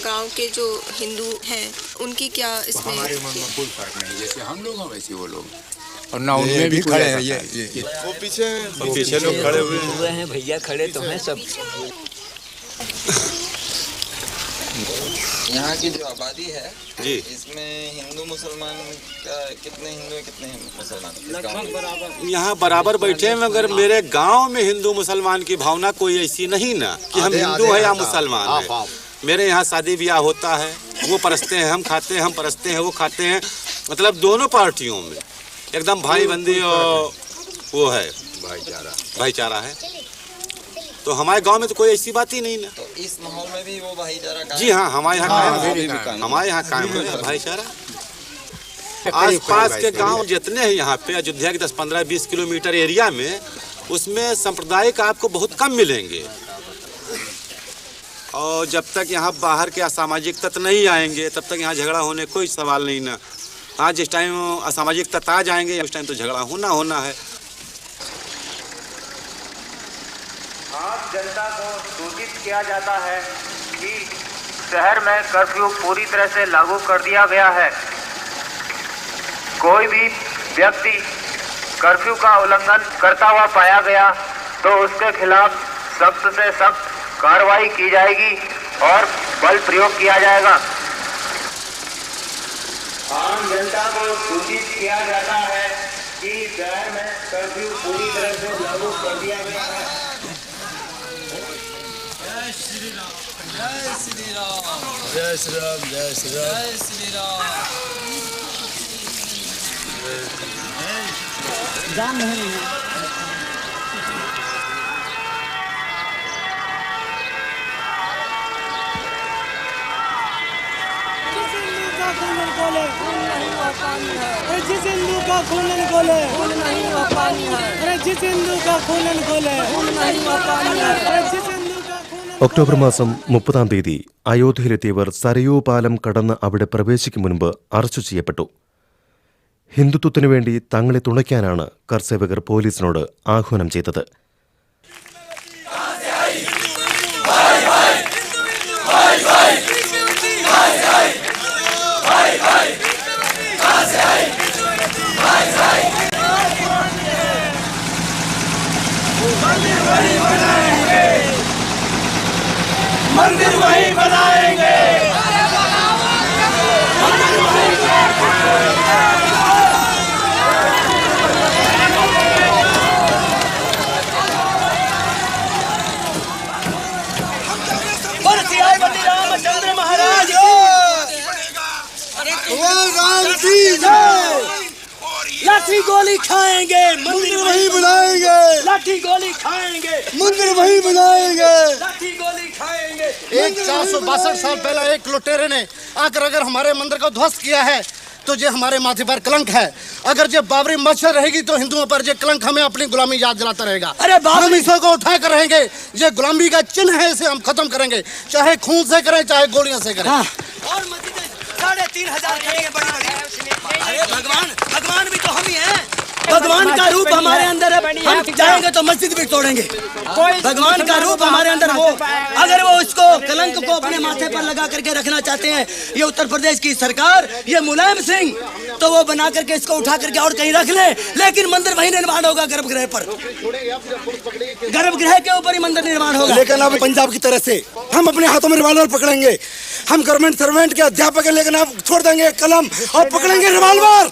गांव के जो हिंदू हैं उनकी क्या इसमें? हमारे मन में कोई फर्क नहीं, जैसे हम लोग हैं वैसे वो लोग, और ना उनमें भी खड़े हैं। ये वो पीछे लोग खड़े हुए हैं, भैया खड़े तो हैं सब। यहाँ की जो आबादी है जी, इसमें हिंदू मुसलमान का कितने हिंदू है, कितने मुसलमान? यहाँ बराबर बैठे हैं, मगर मेरे गांव में हिंदू मुसलमान की भावना कोई ऐसी नहीं ना कि हम हिंदू है या मुसलमान है। मेरे यहाँ शादी ब्याह होता है, वो परसते हैं, हम खाते हैं, हम परसते हैं, वो खाते हैं। मतलब दोनों पार्टियों में एकदम भाई बंदी और वो है भाईचारा है। तो हमारे गांव में तो कोई ऐसी बात ही नहीं ना। तो इस माहौल में भी वो भाईचारा? जी हाँ, हमारे यहाँ कायम है, हमारे यहाँ कायम है भाईचारा। आसपास के गांव जितने हैं यहाँ पे अयोध्या के 10, 15, 20 किलोमीटर एरिया में, उसमें सांप्रदायिक आपको बहुत कम मिलेंगे। और जब तक यहाँ बाहर के असामाजिक तत्व नहीं आएंगे तब तक यहाँ झगड़ा होने कोई सवाल नहीं ना। हाँ, जिस टाइम असामाजिक तत्व आ जाएंगे उस टाइम तो झगड़ा होना है। आज जनता को सूचित किया जाता है कि शहर में कर्फ्यू पूरी तरह से लागू कर दिया गया है। कोई भी व्यक्ति कर्फ्यू का उल्लंघन करता हुआ पाया गया तो उसके खिलाफ सख्त से सख्त कार्रवाई की जाएगी और बल प्रयोग किया जाएगा। आम जनता को सूचित किया जाता है कि शहर में कर्फ्यू पूरी तरह से लागू कर दिया गया है। जय श्री राम, जय श्री राम, जय श्री राम, जय श्री राम, जय श्री राम। जान नहीं जिस हिंदू का खून खोले खून नहीं हुआ पानी है। अरे जिस हिंदू का खून खोले खून नहीं हुआ पानी है। अरे जिस हिंदू का खून ഒക്ടോബർ മാസം 30-ാം തീയതി അയോധ്യയിലെത്തിയവർ സരയൂ പാലം കടന്ന് അവിടെ പ്രവേശിക്കും മുൻപ് അറസ്റ്റ് ചെയ്യപ്പെട്ടു. ഹിന്ദുത്വത്തിനു വേണ്ടി തങ്ങളെ തുണയ്ക്കാനാണ് കർസേവകർ പോലീസിനോട് ആഹ്വാനം ചെയ്തത്. मंदिर वही बनाएंगे। रामचंद्र महाराज लाठी गोली खाएंगे, मंदिर वही बनाएंगे। लाठी गोली खाएंगे, मंदिर वही बनाएंगे। लाठी गोली खाएंगे। एक 462 साल पहले एक लुटेरे ने आकर अगर हमारे मंदिर को ध्वस्त किया है तो ये हमारे माथे पर कलंक है। अगर ये बाबरी मस्जिद रहेगी तो हिंदुओं पर ये कलंक हमें अपनी गुलामी याद दिलाता रहेगा। अरे हम इसको को उठा कर रहेंगे। ये गुलामी का चिन्ह है, इसे हम खत्म करेंगे, चाहे खून से करें चाहे गोलियों से करें। और मस्जिदें 3,500 करेंगे बड़ी बड़ी। अरे भगवान भी तो हम ही हैं। भगवान का रूप हमारे अंदर है। हम जाएंगे तो मस्जिद भी तोड़ेंगे। भगवान का रूप हमारे अंदर हो, अगर वो उसको कलंक को अपने माथे पर लगा करके रखना चाहते हैं ये उत्तर प्रदेश की सरकार, ये मुलायम सिंह, तो वो बना करके इसको उठा करके और कहीं रख ले, लेकिन मंदिर वही निर्माण होगा गर्भगृह पर। गर्भगृह के ऊपर ही मंदिर निर्माण होगा। लेकिन अब पंजाब की तरह से हम अपने हाथों में रिवॉल्वर पकड़ेंगे। हम गवर्नमेंट सर्वेंट के अध्यापक हैं, लेकिन आप छोड़ देंगे कलम और पकड़ेंगे रिवॉल्वर।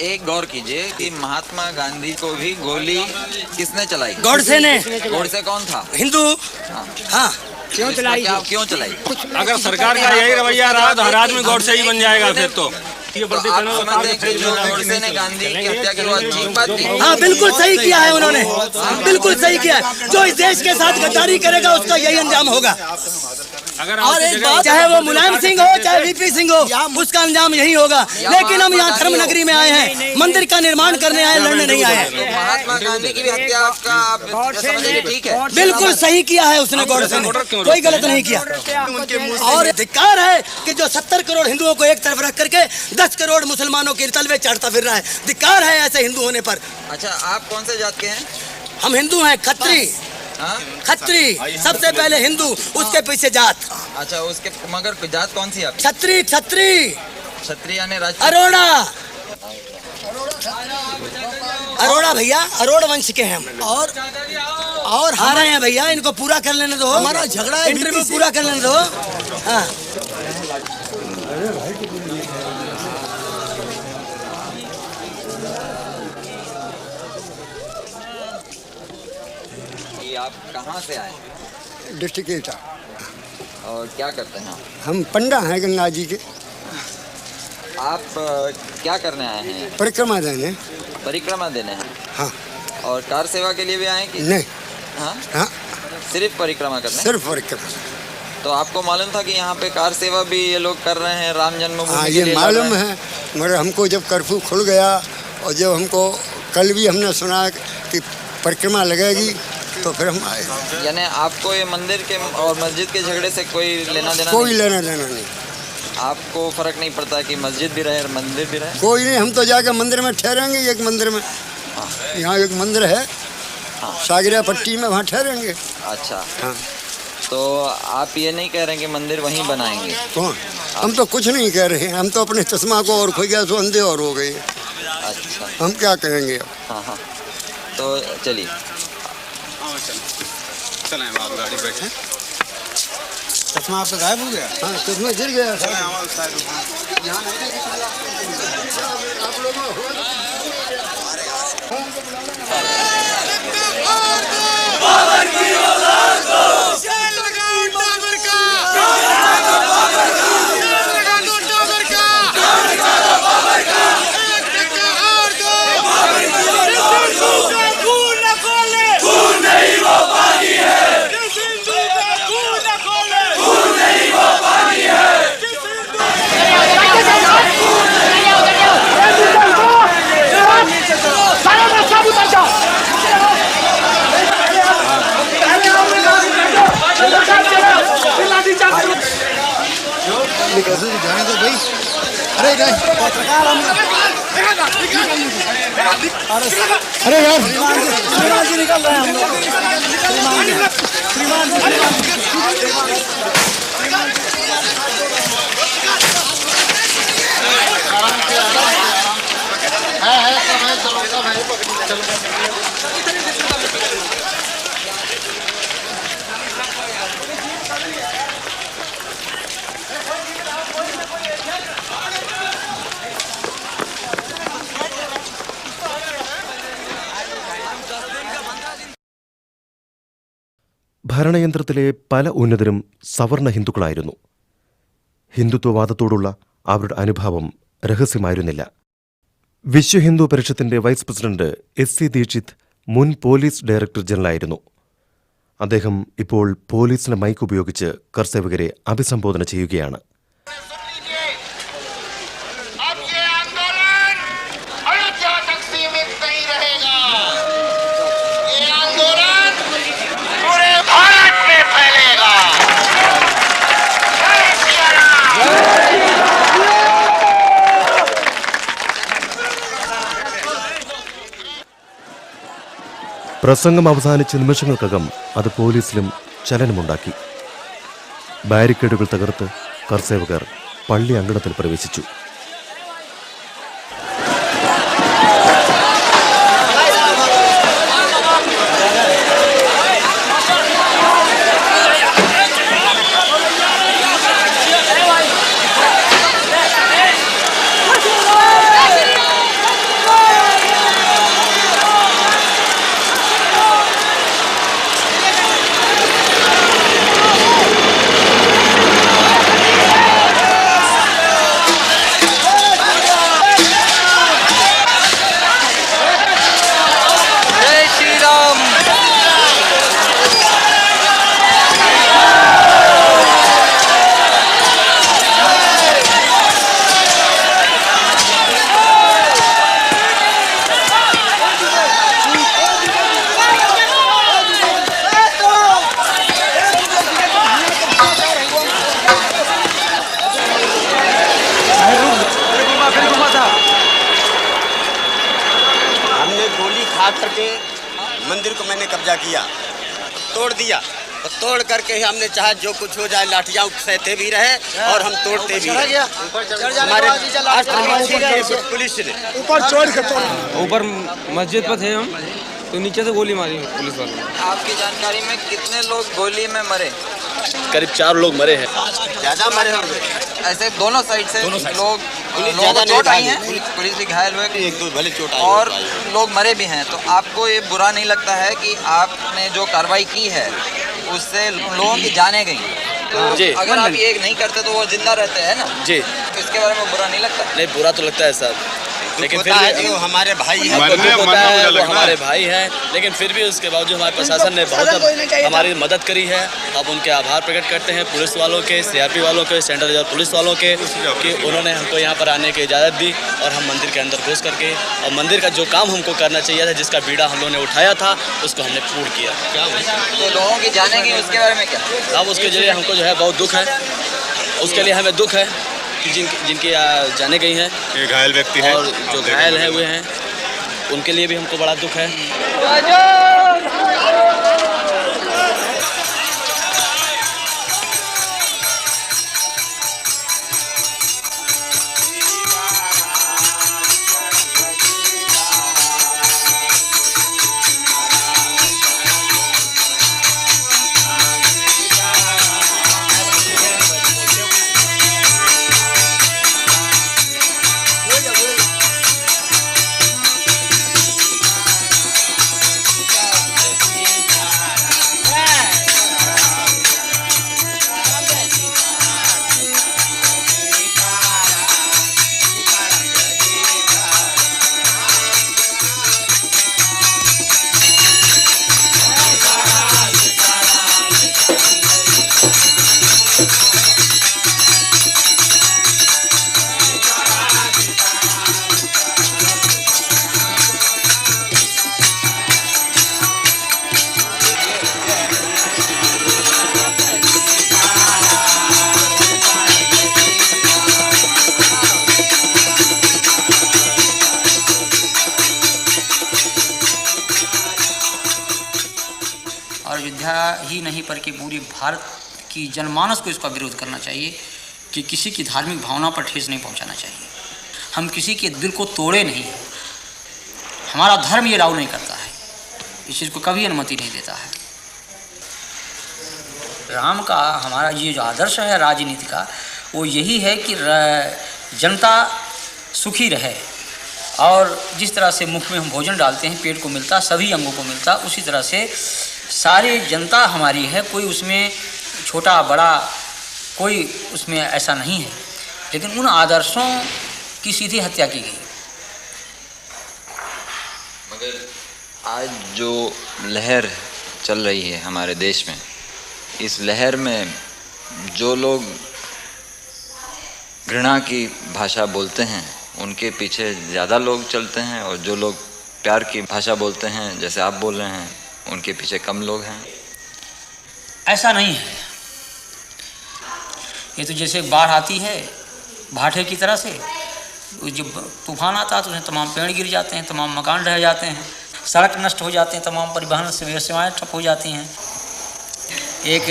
एक गौर कीजिए कि महात्मा गांधी को भी गोली किसने चलाई? गोडसे ने। गोडसे कौन था? हिंदू। हाँ, क्यों चलाई? क्यों चलाई? अगर सरकार का यही रवैया रहा तो हर आदमी गोडसे ही बन जाएगा फिर तो। गोडसे ने गांधी की हत्या की अच्छी बात की। हाँ, बिल्कुल सही किया है उन्होंने, बिल्कुल सही किया है। जो इस देश के साथ गद्दारी करेगा उसका यही अंजाम होगा। और एक बात, चाहे वो मुलायम सिंह हो चाहे वीपी सिंह हो, उसका अंजाम यही होगा। लेकिन हम यहाँ धर्म नगरी में आए हैं, मंदिर का निर्माण करने आए, लड़ने नहीं आए हैं। महात्मा गांधी की भी हत्या आपका ठीक है? बिल्कुल सही किया है उसने, गोडसे ने कोई गलत नहीं किया। और धिक्कार है कि जो 70 करोड़ हिंदुओं को एक तरफ रख करके 10 करोड़ मुसलमानों के तलवे चढ़ता फिर रहा है। धिक्कार है ऐसे हिंदू होने पर। अच्छा, आप कौन से जात के हैं? हम हिंदू हैं, खत्री। खत्री सबसे पहले हिंदू, उसके पीछे जात। अच्छा, उसके मगर जात कौन सी है? छत्री। छत्री यानी अरोड़ा। अरोड़ा भैया, अरोड़ वंश के हैं हम। और हारे हैं भैया, इनको पूरा कर लेने दो। हमारा झगड़ा है, इंटरव्यू पूरा कर लेने दो। हाँ, आप कहाँ से आए? डिस्ट्रिक्ट एटा। और क्या करते हैं? हम पंडा हैं गंगा जी के। आप क्या करने आए हैं? परिक्रमा देने। परिक्रमा देने हैं? हाँ। और कार सेवा के लिए भी आए कि नहीं? हाँ? हाँ, सिर्फ परिक्रमा करने? सिर्फ परिक्रमा। तो आपको मालूम था कि यहाँ पे कार सेवा भी ये लोग कर रहे हैं राम जन्मभूमि हाँ, के ये लिए मालूम है, मगर हमको जब कर्फ्यू खुल गया और जब हमको कल भी हमने सुना कि परिक्रमा लगेगी तो फिर हम आए। यानी आपको ये मंदिर के और मस्जिद के झगड़े से कोई लेना देना कोई लेना देना नहीं। आपको फर्क नहीं पड़ता कि मस्जिद भी रहे और मंदिर भी रहे? कोई नहीं, हम तो जाकर मंदिर में ठहरेंगे। एक मंदिर में, यहाँ एक मंदिर है सागरिया पट्टी में, वहाँ ठहरेंगे। अच्छा हाँ। तो आप ये नहीं कह रहे कि मंदिर वहीं बनाएंगे? कौन? हम तो कुछ नहीं कह रहे हैं, हम तो अपने चश्मा को और खो गया तो अंधे और हो गए। अच्छा, हम क्या कहेंगे अब? हाँ हाँ, तो चलिए चलें, आप गाड़ी बैठे। चश्मा आपका गायब हो गया? हाँ, चश्मा गिर गया। आप लोगों कैसे जाने दो भाई। अरे पत्रकार अरे यार श्रीमान जी निकल रहे हैं हम लोग। श्रीमान ഭരണയന്ത്രത്തിലെ പല ഉന്നതരും സവർണ ഹിന്ദുക്കളായിരുന്നു. ഹിന്ദുത്വവാദത്തോടുള്ള അവരുടെ അനുഭാവം രഹസ്യമായിരുന്നില്ല. വിശ്വ ഹിന്ദു പരിഷത്തിന്റെ വൈസ് പ്രസിഡന്റ് SC ദീക്ഷിത് മുൻ പോലീസ് ഡയറക്ടർ ജനറലായിരുന്നു. അദ്ദേഹം ഇപ്പോൾ പോലീസിന്റെ മൈക്ക് ഉപയോഗിച്ച് കർഷകരെ അഭിസംബോധന ചെയ്യുകയാണ്. പ്രസംഗം അവസാനിച്ച നിമിഷങ്ങൾക്കകം അത് പോലീസിലും ചലനമുണ്ടാക്കി. ബാരിക്കേഡുകൾ തകർത്ത് കർസേവകർ പള്ളി അങ്കണത്തിൽ പ്രവേശിച്ചു. करके मंदिर को मैंने कब्जा किया, तोड़ दिया, और तोड़ करके हमने चाहे जो कुछ हो जाए, लाठियां सहते भी रहे और हम तोड़ते भी रहे। हमारे पुलिस ने ऊपर मस्जिद पर थे हम, तो नीचे से गोली मारी पुलिस वालों ने। आपकी जानकारी में कितने लोग गोली में मरे? करीब 4 लोग मरे हैं। ज्यादा मरे होंगे, ऐसे दोनों साइड से लोग चोट आई है, पुलिस भी घायल हुए, 1-2 भले चोट आई और लोग मरे भी हैं। तो आपको ये बुरा नहीं लगता है कि आपने जो कार्रवाई की है उससे लोगों की जाने गई? तो अगर आप ये नहीं करते तो वो जिंदा रहते हैं ना जी, तो इसके बारे में बुरा नहीं लगता? नहीं, बुरा तो लगता है साहब, लेकिन फिर भी वो हमारे भाई हैं, वो हमारे भाई हैं, लेकिन फिर भी उसके बावजूद हमारे प्रशासन ने बहुत हमारी मदद करी है। अब उनके आभार प्रकट करते हैं पुलिस वालों के, CRP वालों के, सेंट्रल रिजर्व पुलिस वालों के, कि उन्होंने हमको यहाँ पर आने की इजाज़त दी और हम मंदिर के अंदर घुस करके और मंदिर का जो काम हमको करना चाहिए था, जिसका बीड़ा हम लोगों ने उठाया था, उसको हमने पूर्ण किया। तो लोगों की जानेंगे उसके बारे में क्या? अब उसके जरिए हमको जो है बहुत दुख है, उसके लिए हमें दुख है कि जिनकी जाने गई हैं, ये घायल व्यक्ति हैं और जो घायल है हुए हैं, उनके लिए भी हमको बड़ा दुख है। ही नहीं पर कि पूरी भारत की जनमानस को इसका विरोध करना चाहिए कि किसी की धार्मिक भावना पर ठेस नहीं पहुंचाना चाहिए। हम किसी के दिल को तोड़े नहीं, हमारा धर्म ये राव नहीं करता है, इस चीज़ को कभी अनुमति नहीं देता है। राम का हमारा ये जो आदर्श है राजनीति का, वो यही है कि जनता सुखी रहे, और जिस तरह से मुख में हम भोजन डालते हैं पेट को मिलता, सभी अंगों को मिलता, उसी तरह से सारी जनता हमारी है, कोई उसमें छोटा बड़ा कोई उसमें ऐसा नहीं है। लेकिन उन आदर्शों की सीधी हत्या की गई। मगर आज जो लहर चल रही है हमारे देश में, इस लहर में जो लोग घृणा की भाषा बोलते हैं उनके पीछे ज़्यादा लोग चलते हैं, और जो लोग प्यार की भाषा बोलते हैं जैसे आप बोल रहे हैं उनके पीछे कम लोग हैं। ऐसा नहीं है। ये तो जैसे बाढ़ आती है भाटे की तरह से, जब तूफान आता है तो उसमें तमाम पेड़ गिर जाते हैं, तमाम मकान ढह जाते हैं, सड़क नष्ट हो जाते हैं, तमाम परिवहन सेवाएं ठप हो जाती हैं। एक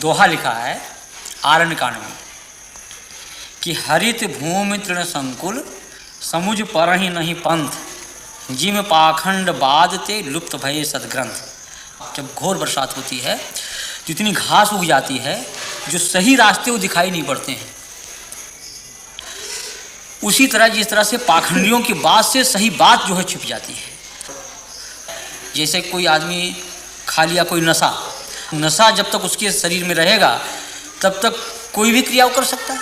दोहा लिखा है आरण्यकांड में कि हरित भूमि तृण संकुल समुझ परहि नहीं पंथ, जिम पाखंड बादते लुप्त भये सदग्रंथ। जब घोर बरसात होती है तो इतनी घास उग जाती है जो सही रास्ते वो दिखाई नहीं पड़ते हैं। उसी तरह जिस तरह से पाखंडियों की बात से सही बात जो है छिप जाती है। जैसे कोई आदमी खा लिया कोई नशा जब तक उसके शरीर में रहेगा तब तक कोई भी क्रिया कर सकता है,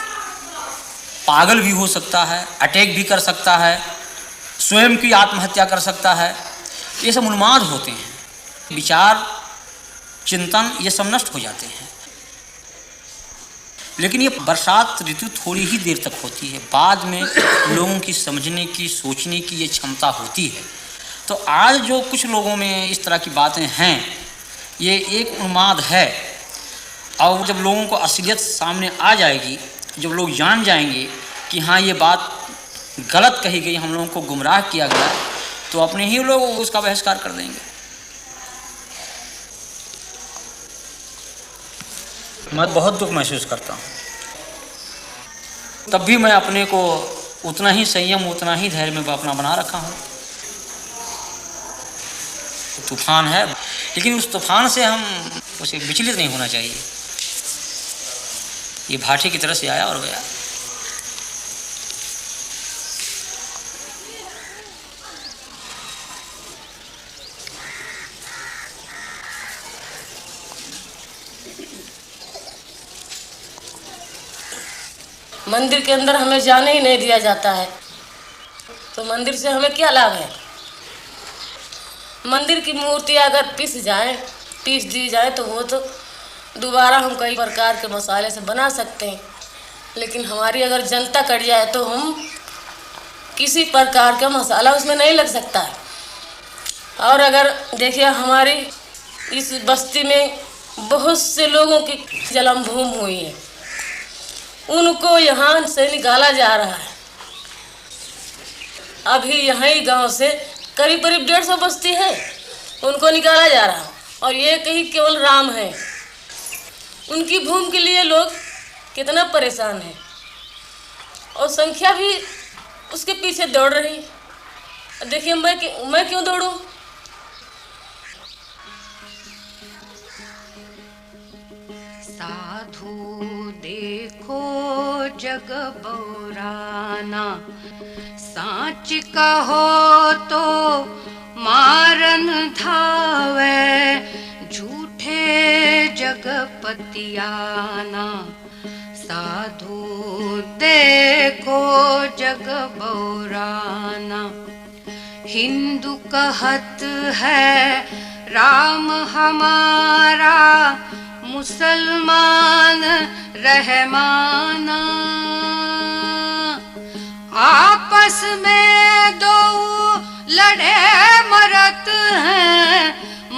पागल भी हो सकता है, अटैक भी कर सकता है, स्वयं की आत्महत्या कर सकता है। ये सब उन्माद होते हैं, विचार चिंतन ये सब नष्ट हो जाते हैं। लेकिन ये बरसात ऋतु थोड़ी ही देर तक होती है, बाद में लोगों की समझने की सोचने की ये क्षमता होती है। तो आज जो कुछ लोगों में इस तरह की बातें हैं ये एक उन्माद है, और जब लोगों को असलियत सामने आ जाएगी, जब लोग जान जाएंगे कि हाँ ये बात गलत कही गई, हम लोगों को गुमराह किया गया, तो अपने ही लोग उसका बहिष्कार कर देंगे। मैं बहुत दुख महसूस करता हूँ, तब भी मैं अपने को उतना ही संयम उतना ही धैर्य में अपना बना रखा हूँ। तूफान है, लेकिन उस तूफान से हम उसे विचलित नहीं होना चाहिए। ये भाटे की तरह से आया और गया। मंदिर के अंदर हमें जाने ही नहीं दिया जाता है। तो मंदिर से हमें क्या लाभ है? मंदिर की मूर्ति अगर पीस दी जाए तो वो तो दोबारा हम कई प्रकार के मसाले से बना सकते हैं, लेकिन हमारी अगर जनता कट जाए तो हम किसी प्रकार का मसाला उसमें नहीं लग सकता है। और अगर देखिए हमारी इस बस्ती में बहुत से लोगों की जन्म भूमि हुई है, उनको यहाँ से निकाला जा रहा है। अभी यहाँ ही गांव से करीब 150 बस्ती है, उनको निकाला जा रहा है। और ये कहीं केवल राम है, उनकी भूमि के लिए लोग कितना परेशान है और संख्या भी उसके पीछे दौड़ रही। देखिए मैं क्यों दौड़ूं? साधु देखो जग बौराना, साच कहो तो मारन धावे, झूठे जगपतियाना। साधु देखो जग बौराना, हिंदू कहत है राम हमारा, मुसलमान रहमाना। आपस में दो लड़े मरत हैं,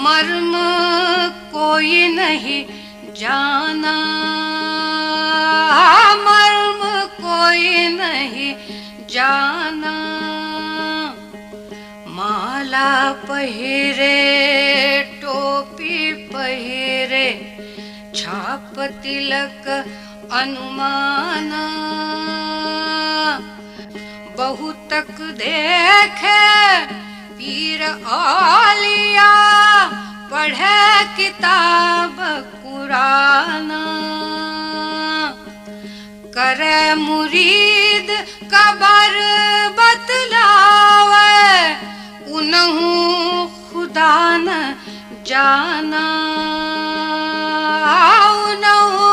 मर्म कोई नहीं जाना, मर्म कोई नहीं जाना। माला पहिरे टोपी पहिरे, छाप तिलक अनुमाना। बहुतक देखे पीर औलिया, पढ़े किताब कुराना। करे मुरीद कबर बतलावे, उनहु खुदा न जाना, उनहु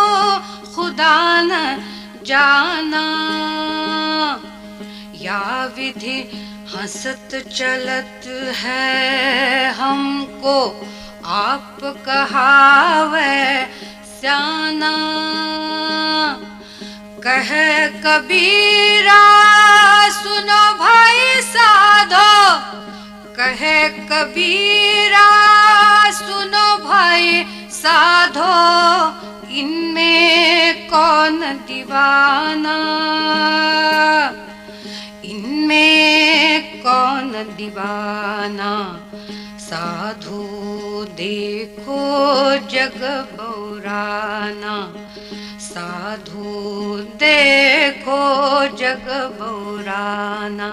खुदा न जाना। या विधि हंसत चलत है हमको, आप कहावे स्याना। कहे कबीरा सुनो भाई साधो, कहे कबीरा सुनो भाई साधो, इनमें कौन दीवाना, इनमें कौन दीवाना। साधु देखो जग बौराना, साधु देखो जग बौराना।